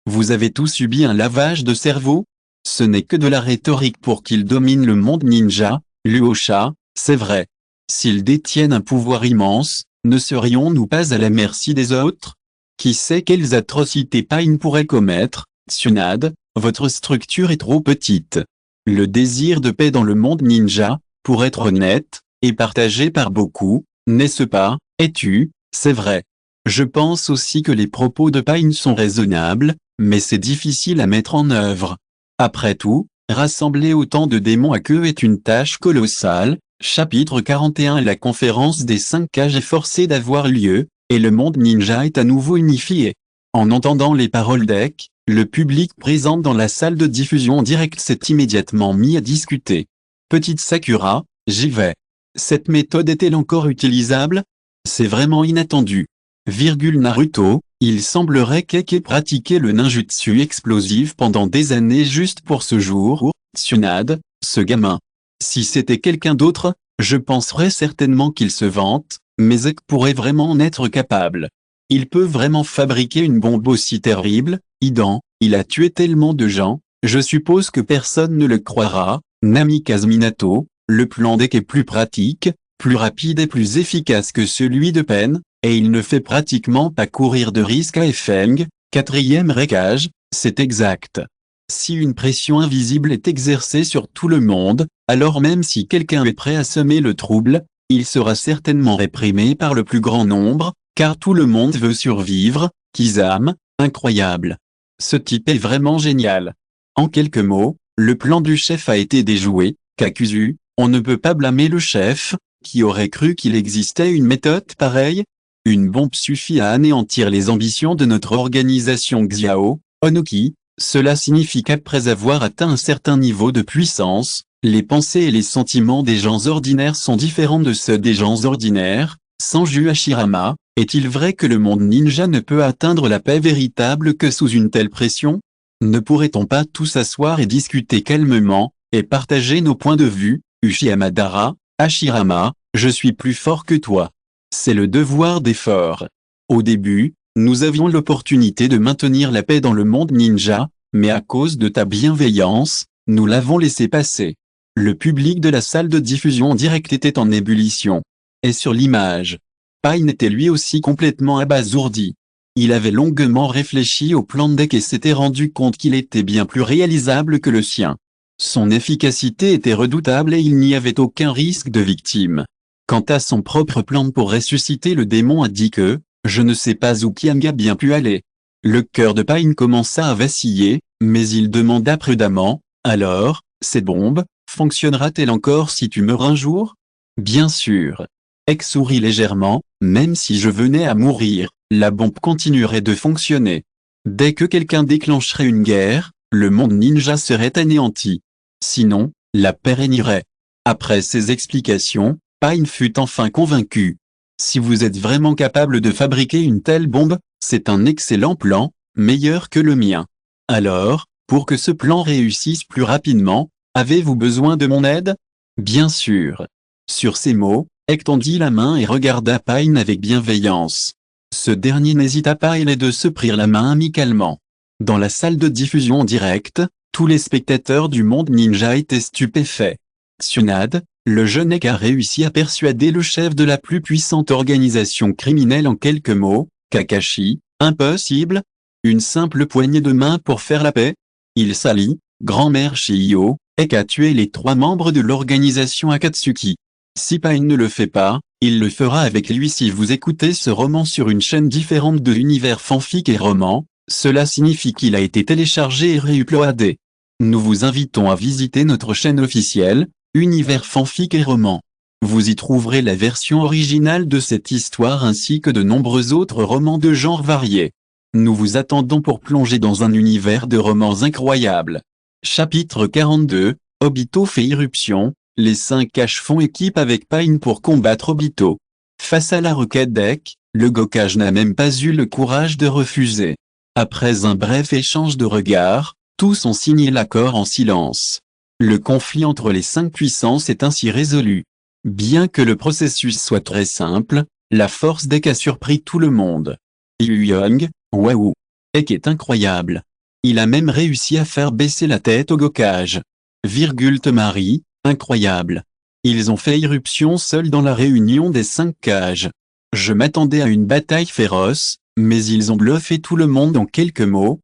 vous avez tous subi un lavage de cerveau? Ce n'est que de la rhétorique pour qu'il domine le monde ninja. Luosha, c'est vrai. S'ils détiennent un pouvoir immense, ne serions-nous pas à la merci des autres? Qui sait quelles atrocités Pain pourrait commettre? Tsunade, votre structure est trop petite. Le désir de paix dans le monde ninja, pour être honnête, est partagé par beaucoup, n'est-ce pas? C'est vrai. Je pense aussi que les propos de Pain sont raisonnables, mais c'est difficile à mettre en œuvre. Après tout, rassembler autant de démons à queue est une tâche colossale. Chapitre 41. La conférence des 5 cages est forcée d'avoir lieu, et le monde ninja est à nouveau unifié. En entendant les paroles d'Egg, le public présent dans la salle de diffusion directe s'est immédiatement mis à discuter. Petite Sakura, j'y vais. Cette méthode est-elle encore utilisable? C'est vraiment inattendu. Naruto, il semblerait qu'Egg ait pratiqué le ninjutsu explosif pendant des années juste pour ce jour. Tsunade, ce gamin. Si c'était quelqu'un d'autre, je penserais certainement qu'il se vante, mais Egg pourrait vraiment en être capable. Il peut vraiment fabriquer une bombe aussi terrible, il a tué tellement de gens, je suppose que personne ne le croira, Namikaze Minato, le plan deck est plus pratique, plus rapide et plus efficace que celui de Pain, et il ne fait pratiquement pas courir de risque à Feng, quatrième récage, c'est exact. Si une pression invisible est exercée sur tout le monde, alors même si quelqu'un est prêt à semer le trouble, il sera certainement réprimé par le plus grand nombre, car tout le monde veut survivre. Kizame, incroyable. Ce type est vraiment génial. En quelques mots, le plan du chef a été déjoué. Kakuzu, on ne peut pas blâmer le chef, qui aurait cru qu'il existait une méthode pareille? Une bombe suffit à anéantir les ambitions de notre organisation Xiao, Onoki. Cela signifie qu'après avoir atteint un certain niveau de puissance, les pensées et les sentiments des gens ordinaires sont différents de ceux des gens ordinaires. Sanju Hashirama, est-il vrai que le monde ninja ne peut atteindre la paix véritable que sous une telle pression? Ne pourrait-on pas tous s'asseoir et discuter calmement, et partager nos points de vue? Uchiha Madara, Hashirama, je suis plus fort que toi. C'est le devoir des forts. Au début, nous avions l'opportunité de maintenir la paix dans le monde ninja, mais à cause de ta bienveillance, nous l'avons laissé passer. Le public de la salle de diffusion en direct était en ébullition. Et sur l'image, Pain était lui aussi complètement abasourdi. Il avait longuement réfléchi au plan de deck et s'était rendu compte qu'il était bien plus réalisable que le sien. Son efficacité était redoutable et il n'y avait aucun risque de victime. Quant à son propre plan pour ressusciter le démon a dit que, je ne sais pas où Kyanga bien pu aller. Le cœur de Pain commença à vaciller, mais il demanda prudemment, alors, cette bombe, fonctionnera-t-elle encore si tu meurs un jour? Bien sûr. X sourit légèrement, même si je venais à mourir, la bombe continuerait de fonctionner. Dès que quelqu'un déclencherait une guerre, le monde ninja serait anéanti. Sinon, la paix régnerait. Après ces explications, Pain fut enfin convaincu. Si vous êtes vraiment capable de fabriquer une telle bombe, c'est un excellent plan, meilleur que le mien. Alors, pour que ce plan réussisse plus rapidement, avez-vous besoin de mon aide? Bien sûr. Sur ces mots, Ek tendit la main et regarda Pain avec bienveillance. Ce dernier n'hésita pas et les deux se prirent la main amicalement. Dans la salle de diffusion en direct, tous les spectateurs du monde ninja étaient stupéfaits. Tsunade, le jeune Ek a réussi à persuader le chef de la plus puissante organisation criminelle en quelques mots. Kakashi, impossible. Une simple poignée de main pour faire la paix. Il s'allie, grand-mère Shio, Ek a tué les 3 membres de l'organisation Akatsuki. Si Pain ne le fait pas, il le fera avec lui. Si vous écoutez ce roman sur une chaîne différente de Univers Fanfic et Roman, cela signifie qu'il a été téléchargé et réuploadé. Nous vous invitons à visiter notre chaîne officielle, Univers Fanfic et Roman. Vous y trouverez la version originale de cette histoire ainsi que de nombreux autres romans de genres variés. Nous vous attendons pour plonger dans un univers de romans incroyables. Chapitre 42, Obito fait irruption. Les 5 caches font équipe avec Pain pour combattre Obito. Face à la requête d'Ek, le Gokage n'a même pas eu le courage de refuser. Après un bref échange de regards, tous ont signé l'accord en silence. Le conflit entre les 5 puissances est ainsi résolu. Bien que le processus soit très simple, la force d'Ek a surpris tout le monde. Yu Young, waouh! Ek est incroyable. Il a même réussi à faire baisser la tête au Gokage. Temari, incroyable. Ils ont fait irruption seuls dans la réunion des 5 cages. Je m'attendais à une bataille féroce, mais ils ont bluffé tout le monde en quelques mots.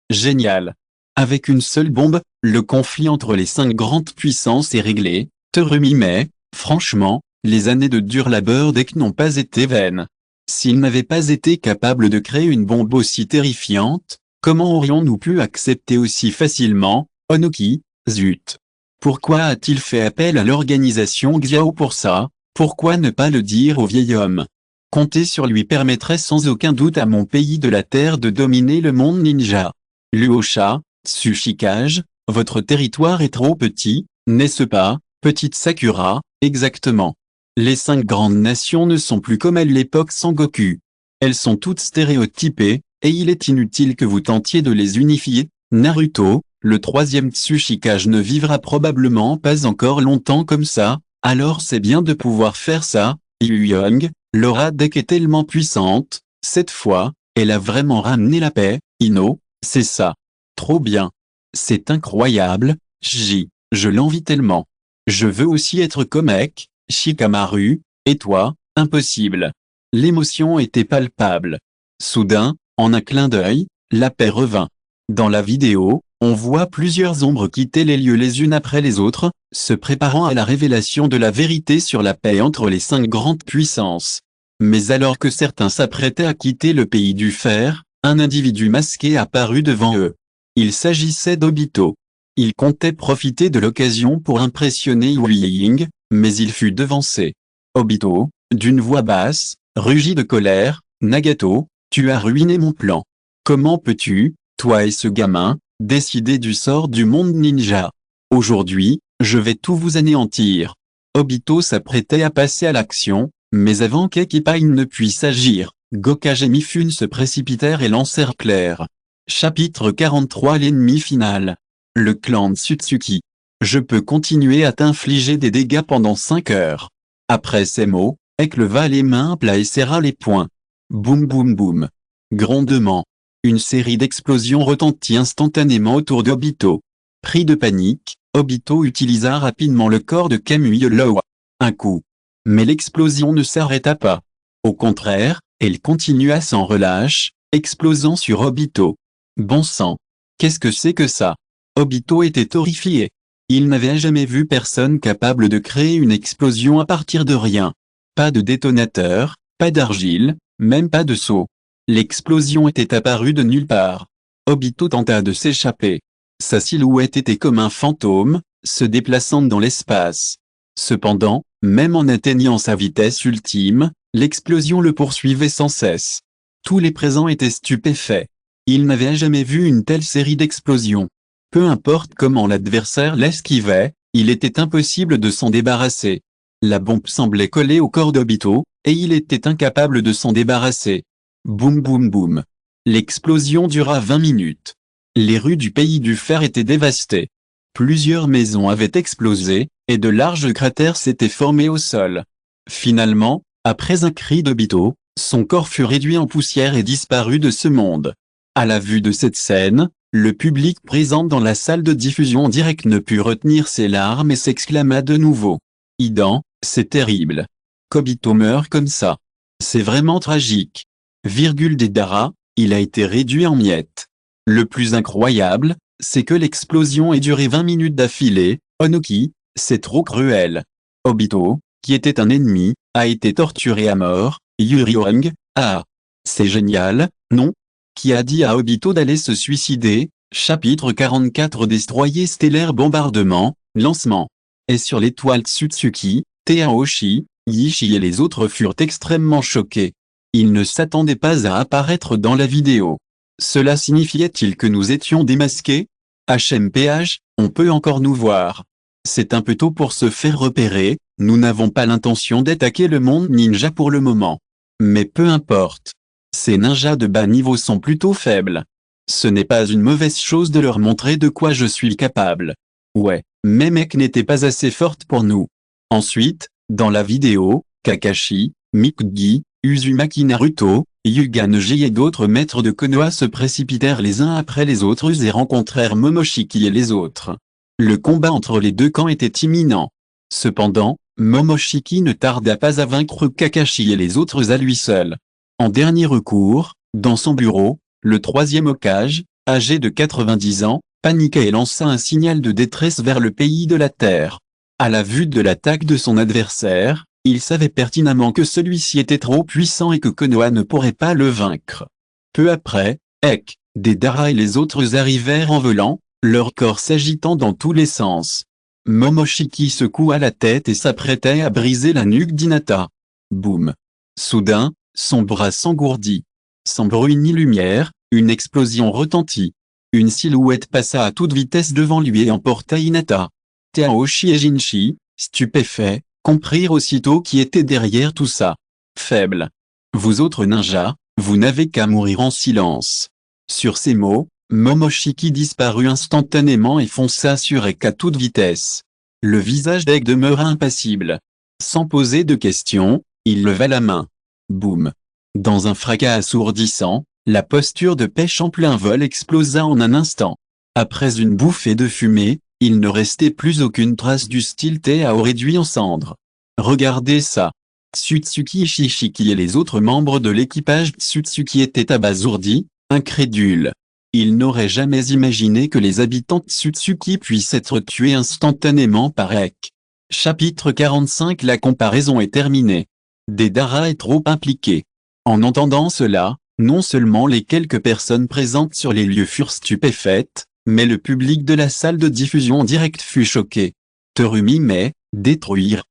Génial. Avec une seule bombe, le conflit entre les 5 grandes puissances est réglé. Terumi, mais, franchement, les années de dur labeur d'Ek n'ont pas été vaines. S'ils n'avaient pas été capables de créer une bombe aussi terrifiante, comment aurions-nous pu accepter aussi facilement? Onoki, zut. Pourquoi a-t-il fait appel à l'organisation Xiao pour ça? Pourquoi ne pas le dire au vieil homme? Compter sur lui permettrait sans aucun doute à mon pays de la Terre de dominer le monde ninja. Luosha, Tsuchikage, votre territoire est trop petit, n'est-ce pas, petite Sakura? Exactement. Les 5 grandes nations ne sont plus comme à l'époque Sengoku. Elles sont toutes stéréotypées, et il est inutile que vous tentiez de les unifier. Naruto, le 3e Tsuchikage ne vivra probablement pas encore longtemps comme ça, alors c'est bien de pouvoir faire ça. Yu Young, l'aura d'Ek est tellement puissante, Cette fois, elle a vraiment ramené la paix, Ino, c'est ça. Trop bien. C'est incroyable, je l'envie tellement. Je veux aussi être comme Ek, Shikamaru, et toi, impossible. L'émotion était palpable. Soudain, en un clin d'œil, la paix revint. Dans la vidéo, on voit plusieurs ombres quitter les lieux les unes après les autres, se préparant à la révélation de la vérité sur la paix entre les 5 grandes puissances. Mais alors que certains s'apprêtaient à quitter le pays du fer, un individu masqué apparut devant eux. Il s'agissait d'Obito. Il comptait profiter de l'occasion pour impressionner Yu Ying, mais il fut devancé. Obito, d'une voix basse, rugit de colère, « Nagato, tu as ruiné mon plan. Comment peux-tu, toi et ce gamin, décider du sort du monde ninja? Aujourd'hui, je vais tout vous anéantir. » Obito s'apprêtait à passer à l'action, mais avant qu'Ekipai ne puisse agir, Gokage et Mifune se précipitèrent et l'encerclèrent. Chapitre 43. L'ennemi final. Le clan Tsutsuki. Je peux continuer à t'infliger des dégâts pendant 5 heures. Après ces mots, Ek leva les mains à plat et serra les poings. Boum boum boum. Grondement. Une série d'explosions retentit instantanément autour d'Obito. Pris de panique, Obito utilisa rapidement le corps de Kamui Loa. Un coup. Mais l'explosion ne s'arrêta pas. Au contraire, elle continua sans relâche, explosant sur Obito. Bon sang. Qu'est-ce que c'est que ça? Obito était horrifié. Il n'avait jamais vu personne capable de créer une explosion à partir de rien. Pas de détonateur, pas d'argile, même pas de seau. L'explosion était apparue de nulle part. Obito tenta de s'échapper. Sa silhouette était comme un fantôme, se déplaçant dans l'espace. Cependant, même en atteignant sa vitesse ultime, l'explosion le poursuivait sans cesse. Tous les présents étaient stupéfaits. Ils n'avaient jamais vu une telle série d'explosions. Peu importe comment l'adversaire l'esquivait, il était impossible de s'en débarrasser. La bombe semblait coller au corps d'Obito, et il était incapable de s'en débarrasser. Boum boum boum. L'explosion dura 20 minutes. Les rues du pays du fer étaient dévastées. Plusieurs maisons avaient explosé, et de larges cratères s'étaient formés au sol. Finalement, après un cri d'Obito, son corps fut réduit en poussière et disparut de ce monde. À la vue de cette scène, le public présent dans la salle de diffusion en direct ne put retenir ses larmes et s'exclama de nouveau. Idan, c'est terrible. Qu'Obito meurt comme ça. C'est vraiment tragique. Deidara, il a été réduit en miettes. Le plus incroyable, c'est que l'explosion ait duré 20 minutes d'affilée. Onoki, c'est trop cruel. Obito, qui était un ennemi, a été torturé à mort. Yuriong, ah. C'est génial, non? Qui a dit à Obito d'aller se suicider? Chapitre 44. Destroyer stellaire bombardement, lancement. Et sur l'étoile Tsutsuki, Teaoshi, Yishi et les autres furent extrêmement choqués. Ils ne s'attendaient pas à apparaître dans la vidéo. Cela signifiait-il que nous étions démasqués? HMPH, on peut encore nous voir. C'est un peu tôt pour se faire repérer, nous n'avons pas l'intention d'attaquer le monde ninja pour le moment. Mais peu importe. Ces ninjas de bas niveau sont plutôt faibles. Ce n'est pas une mauvaise chose de leur montrer de quoi je suis capable. Ouais, mes mecs n'étaient pas assez fortes pour nous. Ensuite, dans la vidéo, Kakashi, Mikugi, Uzumaki Naruto, Yuga Neji et d'autres maîtres de Konoha se précipitèrent les uns après les autres et rencontrèrent Momoshiki et les autres. Le combat entre les deux camps était imminent. Cependant, Momoshiki ne tarda pas à vaincre Kakashi et les autres à lui seul. En dernier recours, dans son bureau, le troisième Hokage, âgé de 90 ans, paniqua et lança un signal de détresse vers le pays de la Terre. À la vue de l'attaque de son adversaire, il savait pertinemment que celui-ci était trop puissant et que Konoha ne pourrait pas le vaincre. Peu après, Ek, Deidara et les autres arrivèrent en volant, leur corps s'agitant dans tous les sens. Momoshiki secoua la tête et s'apprêtait à briser la nuque d'Hinata. Boum. Soudain, son bras s'engourdit. Sans bruit ni lumière, une explosion retentit. Une silhouette passa à toute vitesse devant lui et emporta Hinata. Teaoshi et Jinshi, stupéfaits, comprirent aussitôt qui était derrière tout ça. Faible. Vous autres ninjas, vous n'avez qu'à mourir en silence. Sur ces mots, Momoshiki disparut instantanément et fonça sur Ek à toute vitesse. Le visage d'Ek demeura impassible. Sans poser de questions, il leva la main. Boum. Dans un fracas assourdissant, la posture de pêche en plein vol explosa en un instant. Après une bouffée de fumée, il ne restait plus aucune trace du style Théao réduit en cendres. Regardez ça. Tsutsuki Ishishiki et les autres membres de l'équipage Tsutsuki étaient abasourdis, incrédules. Ils n'auraient jamais imaginé que les habitants Tsutsuki puissent être tués instantanément par Ek. Chapitre 45. La comparaison est terminée. Deidara est trop impliqué. En entendant cela, non seulement les quelques personnes présentes sur les lieux furent stupéfaites, mais le public de la salle de diffusion en direct fut choqué. Terumi mais, détruire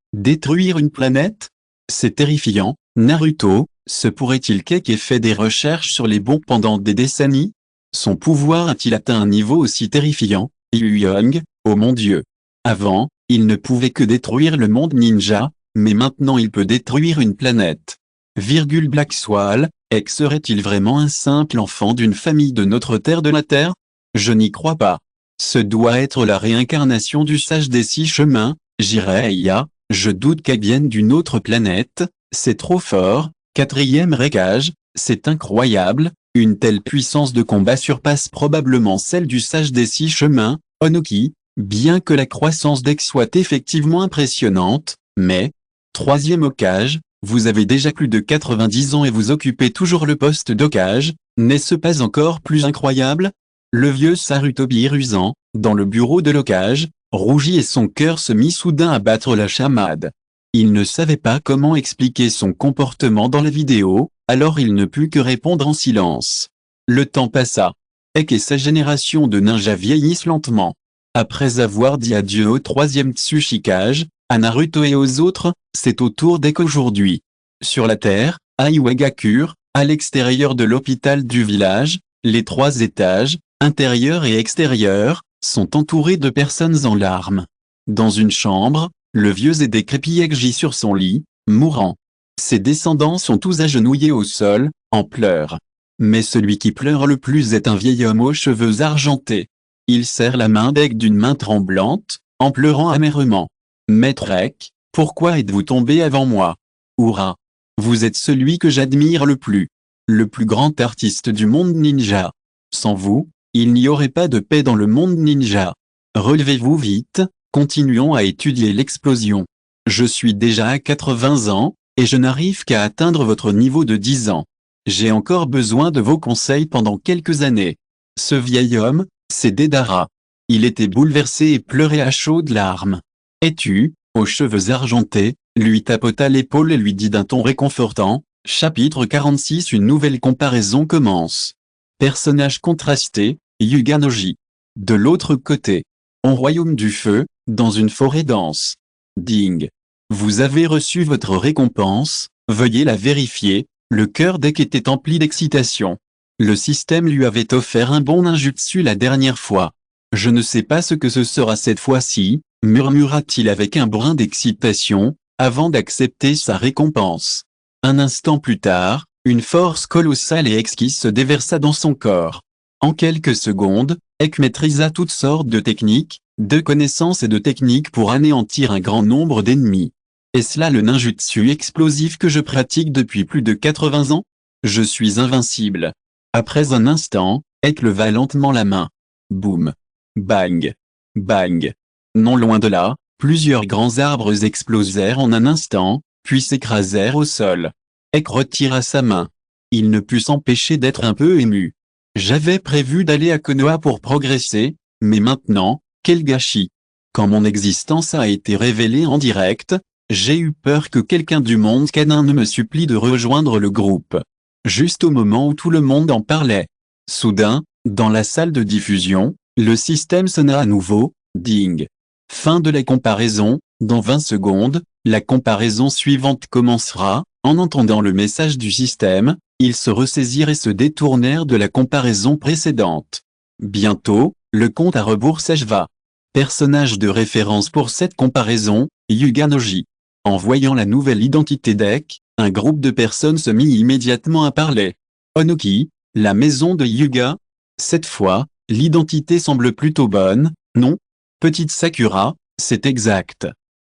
une planète? C'est terrifiant, Naruto, se pourrait-il qu'Ek ait fait des recherches sur les bombes pendant des décennies? Son pouvoir a-t-il atteint un niveau aussi terrifiant? Yu Young, oh mon Dieu! Avant, il ne pouvait que détruire le monde ninja, mais maintenant il peut détruire une planète. Black Swall, Ek serait-il vraiment un simple enfant d'une famille de notre terre de la Terre? Je n'y crois pas. Ce doit être la réincarnation du sage des 6 chemins, Jiraiya. Je doute qu'elle vienne d'une autre planète, c'est trop fort. 4e Raikage, c'est incroyable, une telle puissance de combat surpasse probablement celle du sage des 6 chemins, Onoki, bien que la croissance d'Ek soit effectivement impressionnante, mais, 3e Hokage, vous avez déjà plus de 90 ans et vous occupez toujours le poste d'Hokage, n'est-ce pas encore plus incroyable? Le vieux Sarutobi rusant, dans le bureau de l'Hokage, rougit et son cœur se mit soudain à battre la chamade. Il ne savait pas comment expliquer son comportement dans la vidéo, alors il ne put que répondre en silence. Le temps passa. Ek et sa génération de ninjas vieillissent lentement. Après avoir dit adieu au 3e Tsuchikage, à Naruto et aux autres, c'est au tour d'Ek aujourd'hui. Sur la terre, à Iwagakure, à l'extérieur de l'hôpital du village, les 3 étages, intérieur et extérieur, sont entourés de personnes en larmes. Dans une chambre, le vieux et décrépit Ek gît sur son lit, mourant. Ses descendants sont tous agenouillés au sol, en pleurs. Mais celui qui pleure le plus est un vieil homme aux cheveux argentés. Il serre la main d'Ek d'une main tremblante, en pleurant amèrement. Maître Ek, pourquoi êtes-vous tombé avant moi? Hurrah! Vous êtes celui que j'admire le plus grand artiste du monde ninja. Sans vous, il n'y aurait pas de paix dans le monde ninja. Relevez-vous vite, continuons à étudier l'explosion. Je suis déjà à 80 ans, et je n'arrive qu'à atteindre votre niveau de 10 ans. J'ai encore besoin de vos conseils pendant quelques années. Ce vieil homme, c'est Deidara. Il était bouleversé et pleurait à chaudes larmes. Et tu, aux cheveux argentés, lui tapota l'épaule et lui dit d'un ton réconfortant, chapitre 46. Une nouvelle comparaison commence. Personnage contrasté, Yuganoji. De l'autre côté, au royaume du feu, dans une forêt dense. Ding. Vous avez reçu votre récompense, veuillez la vérifier. Le cœur d'Ek était empli d'excitation. Le système lui avait offert un bon ninjutsu la dernière fois. Je ne sais pas ce que ce sera cette fois-ci, murmura-t-il avec un brin d'excitation, avant d'accepter sa récompense. Un instant plus tard, une force colossale et exquise se déversa dans son corps. En quelques secondes, Ek maîtrisa toutes sortes de techniques, de connaissances et de techniques pour anéantir un grand nombre d'ennemis. Est-ce là le ninjutsu explosif que je pratique depuis plus de 80 ans? Je suis invincible. Après un instant, Ek leva lentement la main. Boum. Bang. Bang. Non loin de là, plusieurs grands arbres explosèrent en un instant, puis s'écrasèrent au sol. Ek retira sa main. Il ne put s'empêcher d'être un peu ému. J'avais prévu d'aller à Konoha pour progresser, mais maintenant, quel gâchis. Quand mon existence a été révélée en direct, j'ai eu peur que quelqu'un du monde canin ne me supplie de rejoindre le groupe. Juste au moment où tout le monde en parlait. Soudain, dans la salle de diffusion, le système sonna à nouveau, ding. Fin de la comparaison, dans 20 secondes, la comparaison suivante commencera. En entendant le message du système, ils se ressaisirent et se détournèrent de la comparaison précédente. Bientôt, le compte à rebours s'acheva. Personnage de référence pour cette comparaison, Yuganoji. En voyant la nouvelle identité d'Ek, un groupe de personnes se mit immédiatement à parler. Onoki, la maison de Hyuga. Cette fois, l'identité semble plutôt bonne, non? Petite Sakura, c'est exact.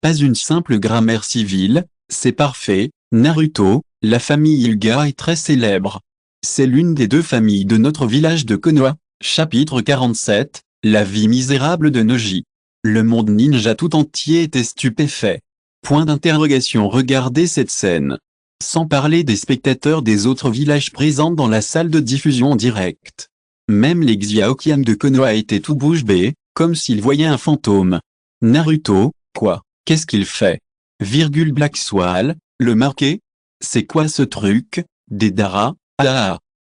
Pas une simple grammaire civile, c'est parfait. Naruto, la famille Hyuga est très célèbre. C'est l'une des deux familles de notre village de Konoha. Chapitre 47, la vie misérable de Neji. Le monde ninja tout entier était stupéfait. Point d'interrogation. Regardez cette scène. Sans parler des spectateurs des autres villages présents dans la salle de diffusion en direct. Même les Xiaoqian de Konoha étaient tout bouche bée, comme s'ils voyaient un fantôme. Naruto, quoi, qu'est-ce qu'il fait? Black Swall, le marqué? C'est quoi ce truc? Deidara,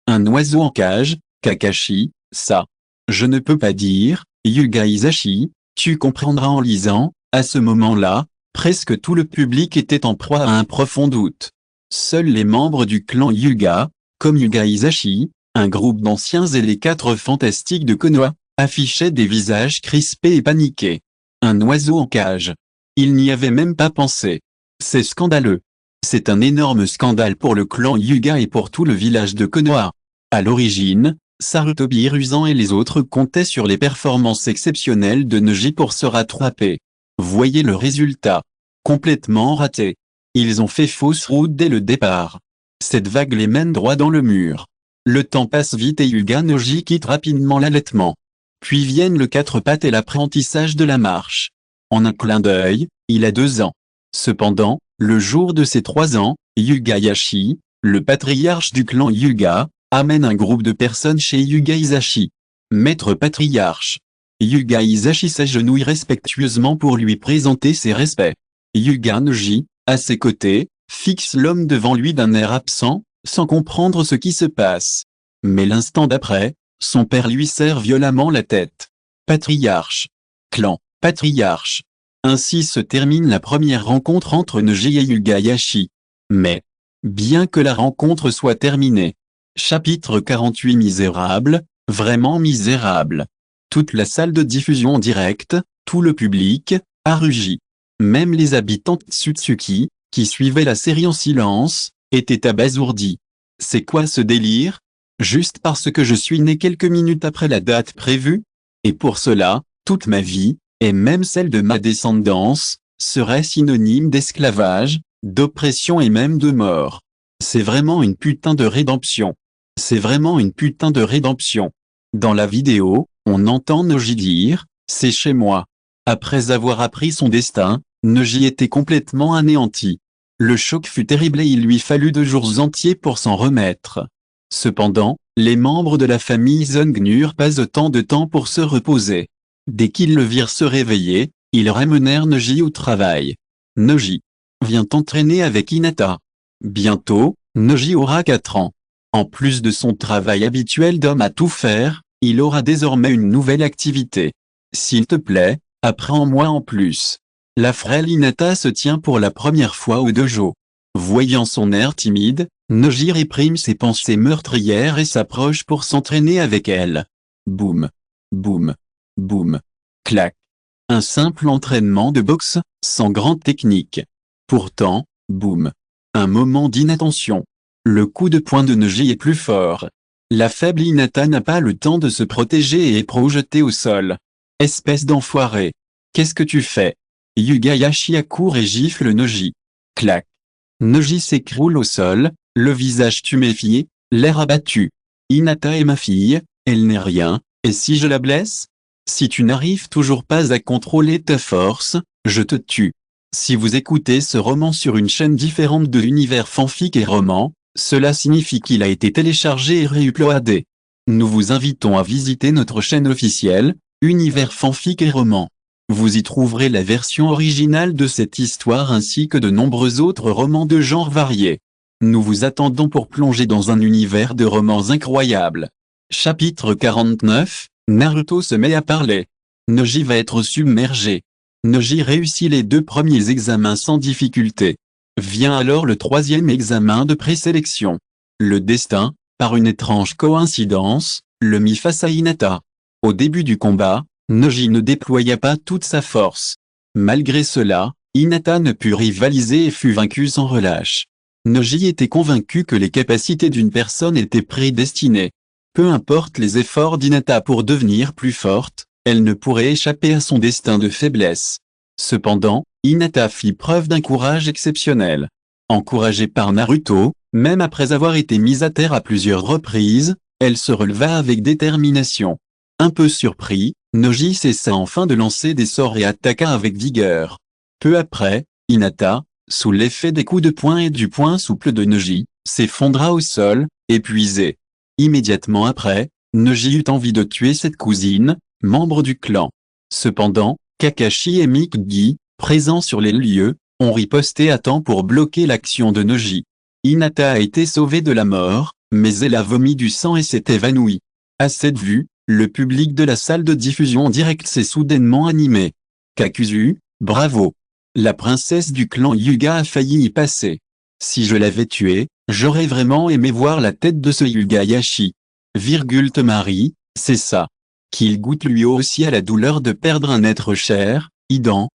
un oiseau en cage, Kakashi, ça. Je ne peux pas dire, Yuga Isashi, tu comprendras en lisant. À ce moment-là, presque tout le public était en proie à un profond doute. Seuls les membres du clan Hyuga, comme Yuga Isashi, un groupe d'anciens et les 4 fantastiques de Konoha, affichaient des visages crispés et paniqués. Un oiseau en cage. Il n'y avait même pas pensé. C'est scandaleux. C'est un énorme scandale pour le clan Hyuga et pour tout le village de Konoha. À l'origine, Sarutobi Hiruzen et les autres comptaient sur les performances exceptionnelles de Neji pour se rattraper. Voyez le résultat. Complètement raté. Ils ont fait fausse route dès le départ. Cette vague les mène droit dans le mur. Le temps passe vite et Hyuga Neji quitte rapidement l'allaitement. Puis viennent le 4 pattes et l'apprentissage de la marche. En un clin d'œil, il a 2 ans. Cependant, le jour de ses 3 ans, Yuga Yashi, le patriarche du clan Hyuga, amène un groupe de personnes chez Yuga Isashi. Maître patriarche. Yuga Isashi s'agenouille respectueusement pour lui présenter ses respects. Yuga Neji, à ses côtés, fixe l'homme devant lui d'un air absent, sans comprendre ce qui se passe. Mais l'instant d'après, son père lui serre violemment la tête. Patriarche. Clan. Patriarche. Ainsi se termine la première rencontre entre Neji et Yuga Yashi. Mais, bien que la rencontre soit terminée. Chapitre 48 misérable, vraiment misérable. Toute la salle de diffusion en direct, tout le public, a rugi. Même les habitants de Tsutsuki, qui suivaient la série en silence, étaient abasourdis. C'est quoi ce délire? Juste parce que je suis né quelques minutes après la date prévue? Et pour cela, toute ma vie, et même celle de ma descendance, serait synonyme d'esclavage, d'oppression et même de mort. C'est vraiment une putain de rédemption. C'est vraiment une putain de rédemption. Dans la vidéo, on entend Neji dire, c'est chez moi. Après avoir appris son destin, Neji était complètement anéanti. Le choc fut terrible et il lui fallut 2 jours entiers pour s'en remettre. Cependant, les membres de la famille Zung n'eurent pas autant de temps pour se reposer. Dès qu'ils le virent se réveiller, ils ramenèrent Neji au travail. Neji, viens t'entraîner avec Hinata. Bientôt, Neji aura 4 ans. En plus de son travail habituel d'homme à tout faire, il aura désormais une nouvelle activité. S'il te plaît, apprends-moi en plus. La frêle Hinata se tient pour la première fois au dojo. Voyant son air timide, Neji réprime ses pensées meurtrières et s'approche pour s'entraîner avec elle. Boum. Boum. Boum. Clac. Un simple entraînement de boxe, sans grande technique. Pourtant, boum. Un moment d'inattention. Le coup de poing de Neji est plus fort. La faible Hinata n'a pas le temps de se protéger et est projetée au sol. Espèce d'enfoiré. Qu'est-ce que tu fais? Yuga Yashi accourt et gifle Neji. Clac. Neji s'écroule au sol, le visage tuméfié, l'air abattu. Hinata est ma fille, elle n'est rien, et si je la blesse? Si tu n'arrives toujours pas à contrôler ta force, je te tue. Si vous écoutez ce roman sur une chaîne différente de l'univers fanfic et roman, cela signifie qu'il a été téléchargé et réuploadé. Nous vous invitons à visiter notre chaîne officielle, Univers fanfic et roman. Vous y trouverez la version originale de cette histoire ainsi que de nombreux autres romans de genres variés. Nous vous attendons pour plonger dans un univers de romans incroyables. Chapitre 49, Naruto se met à parler. Neji va être submergé. Neji réussit les 2 premiers examens sans difficulté. Vient alors le 3e examen de présélection. Le destin, par une étrange coïncidence, le mit face à Hinata. Au début du combat, Neji ne déploya pas toute sa force. Malgré cela, Hinata ne put rivaliser et fut vaincu sans relâche. Neji était convaincu que les capacités d'une personne étaient prédestinées. Peu importe les efforts d'Hinata pour devenir plus forte, elle ne pourrait échapper à son destin de faiblesse. Cependant, Hinata fit preuve d'un courage exceptionnel. Encouragée par Naruto, même après avoir été mise à terre à plusieurs reprises, elle se releva avec détermination. Un peu surpris, Noji cessa enfin de lancer des sorts et attaqua avec vigueur. Peu après, Hinata, sous l'effet des coups de poing et du poing souple de Noji, s'effondra au sol, épuisé. Immédiatement après, Noji eut envie de tuer cette cousine, membre du clan. Cependant, Kakashi et Mikgi, présents sur les lieux, ont riposté à temps pour bloquer l'action de Noji. Hinata a été sauvée de la mort, mais elle a vomi du sang et s'est évanouie. À cette vue, le public de la salle de diffusion en direct s'est soudainement animé. Kakuzu, bravo! La princesse du clan Hyuga a failli y passer. Si je l'avais tuée, j'aurais vraiment aimé voir la tête de ce Hyuga-Yashi. Te Marie, c'est ça. Qu'il goûte lui aussi à la douleur de perdre un être cher, Idan,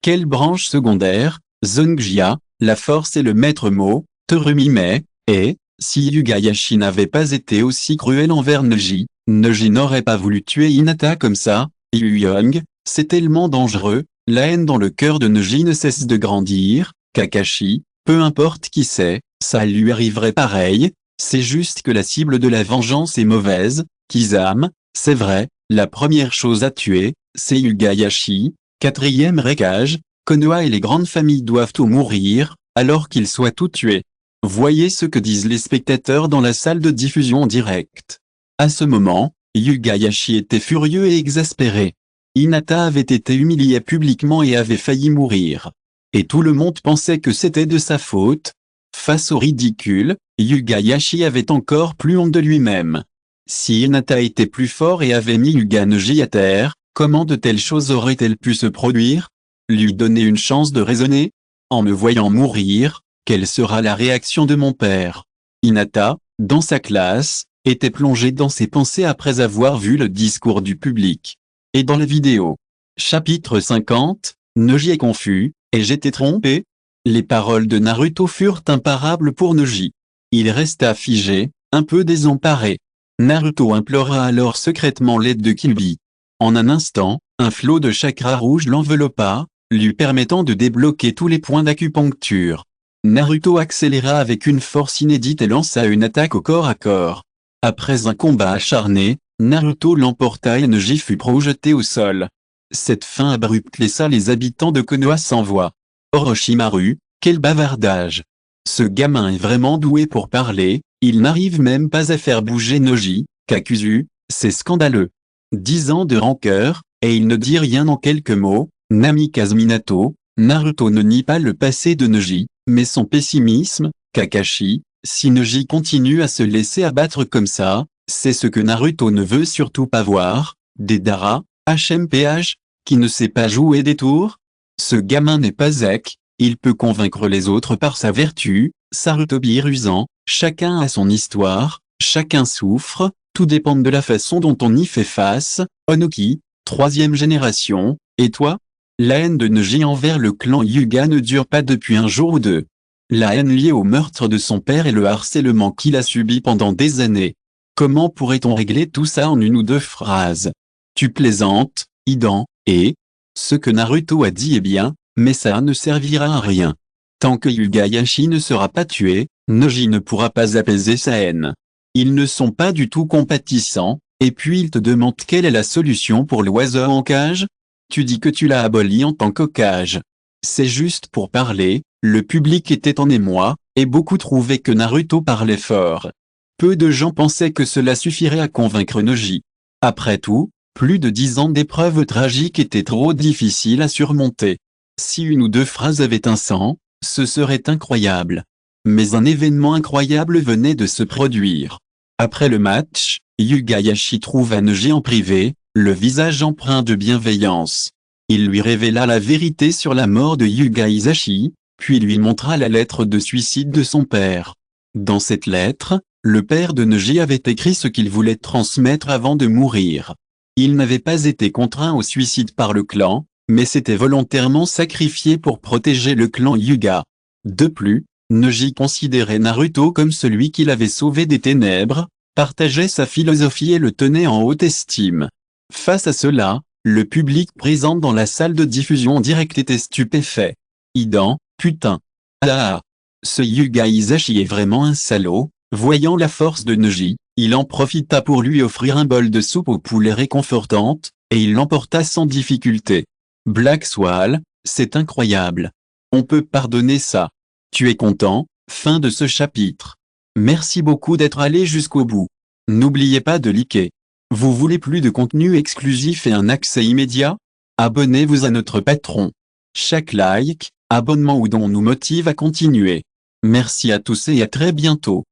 Quelle branche secondaire, Zongjia, la force et le maître mot, Terumime, et, si Hyuga-Yashi n'avait pas été aussi cruel envers Neji, Neji n'aurait pas voulu tuer Hinata comme ça. Hyung, c'est tellement dangereux, la haine dans le cœur de Neji ne cesse de grandir. Kakashi, peu importe qui c'est, ça lui arriverait pareil, c'est juste que la cible de la vengeance est mauvaise. Kizame, c'est vrai, la première chose à tuer, c'est Hyuga-Yashi. Quatrième Raikage, Konoha et les grandes familles doivent tout mourir, alors qu'ils soient tous tués. Voyez ce que disent les spectateurs dans la salle de diffusion en direct. À ce moment, Hyuga-Yashi était furieux et exaspéré. Hinata avait été humiliée publiquement et avait failli mourir. Et tout le monde pensait que c'était de sa faute. Face au ridicule, Hyuga-Yashi avait encore plus honte de lui-même. Si Hinata était plus fort et avait mis Hyuga-Neji à terre, comment de telles choses auraient-elles pu se produire? Lui donner une chance de raisonner? En me voyant mourir, quelle sera la réaction de mon père? Hinata, dans sa classe, était plongé dans ses pensées après avoir vu le discours du public. Et dans la vidéo. Chapitre 50, Neji est confus, et j'étais trompé? Les paroles de Naruto furent imparables pour Neji. Il resta figé, un peu désemparé. Naruto implora alors secrètement l'aide de Kyuubi. En un instant, un flot de chakra rouge l'enveloppa, lui permettant de débloquer tous les points d'acupuncture. Naruto accéléra avec une force inédite et lança une attaque au corps à corps. Après un combat acharné, Naruto l'emporta et Neji fut projeté au sol. Cette fin abrupte laissa les habitants de Konoha sans voix. Orochimaru, quel bavardage! Ce gamin est vraiment doué pour parler, il n'arrive même pas à faire bouger Neji. Kakuzu, c'est scandaleux. 10 ans de rancœur, et il ne dit rien en quelques mots. Namikaze Minato, Naruto ne nie pas le passé de Neji, mais son pessimisme. Kakashi, si Neji continue à se laisser abattre comme ça, c'est ce que Naruto ne veut surtout pas voir. Deidara, HMPH, qui ne sait pas jouer des tours. Ce gamin n'est pas zec, il peut convaincre les autres par sa vertu. Sarutobi rusant, chacun a son histoire, chacun souffre, tout dépend de la façon dont on y fait face. Onoki, 3e génération, et toi? La haine de Neji envers le clan Hyuga ne dure pas depuis un jour ou deux. La haine liée au meurtre de son père et le harcèlement qu'il a subi pendant des années. Comment pourrait-on régler tout ça en une ou deux phrases? Tu plaisantes, Idan, et ce que Naruto a dit est bien, mais ça ne servira à rien. Tant que Hyuga-Yashi ne sera pas tué, Neji ne pourra pas apaiser sa haine. Ils ne sont pas du tout compatissants, et puis il te demande quelle est la solution pour l'oiseau en cage? Tu dis que tu l'as aboli en tant qu'Hokage. C'est juste pour parler, le public était en émoi, et beaucoup trouvaient que Naruto parlait fort. Peu de gens pensaient que cela suffirait à convaincre Neji. Après tout, plus de 10 ans d'épreuves tragiques étaient trop difficiles à surmonter. Si une ou deux phrases avaient un sens, ce serait incroyable. Mais un événement incroyable venait de se produire. Après le match, Hyuga-Yashi trouva Neji en privé, le visage empreint de bienveillance. Il lui révéla la vérité sur la mort de Hyuga Hisashi, puis lui montra la lettre de suicide de son père. Dans cette lettre, le père de Neji avait écrit ce qu'il voulait transmettre avant de mourir. Il n'avait pas été contraint au suicide par le clan, mais s'était volontairement sacrifié pour protéger le clan Hyuga. De plus, Neji considérait Naruto comme celui qui l'avait sauvé des ténèbres, partageait sa philosophie et le tenait en haute estime. Face à cela, le public présent dans la salle de diffusion en direct était stupéfait. Idan, putain. Ce Yuga Isashi est vraiment un salaud. Voyant la force de Neji, il en profita pour lui offrir un bol de soupe au poulet réconfortante, et il l'emporta sans difficulté. Black Swall, c'est incroyable. On peut pardonner ça. Tu es content? Fin de ce chapitre. Merci beaucoup d'être allé jusqu'au bout. N'oubliez pas de liker. Vous voulez plus de contenu exclusif et un accès immédiat? Abonnez-vous à notre Patreon. Chaque like, abonnement ou don nous motive à continuer. Merci à tous et à très bientôt.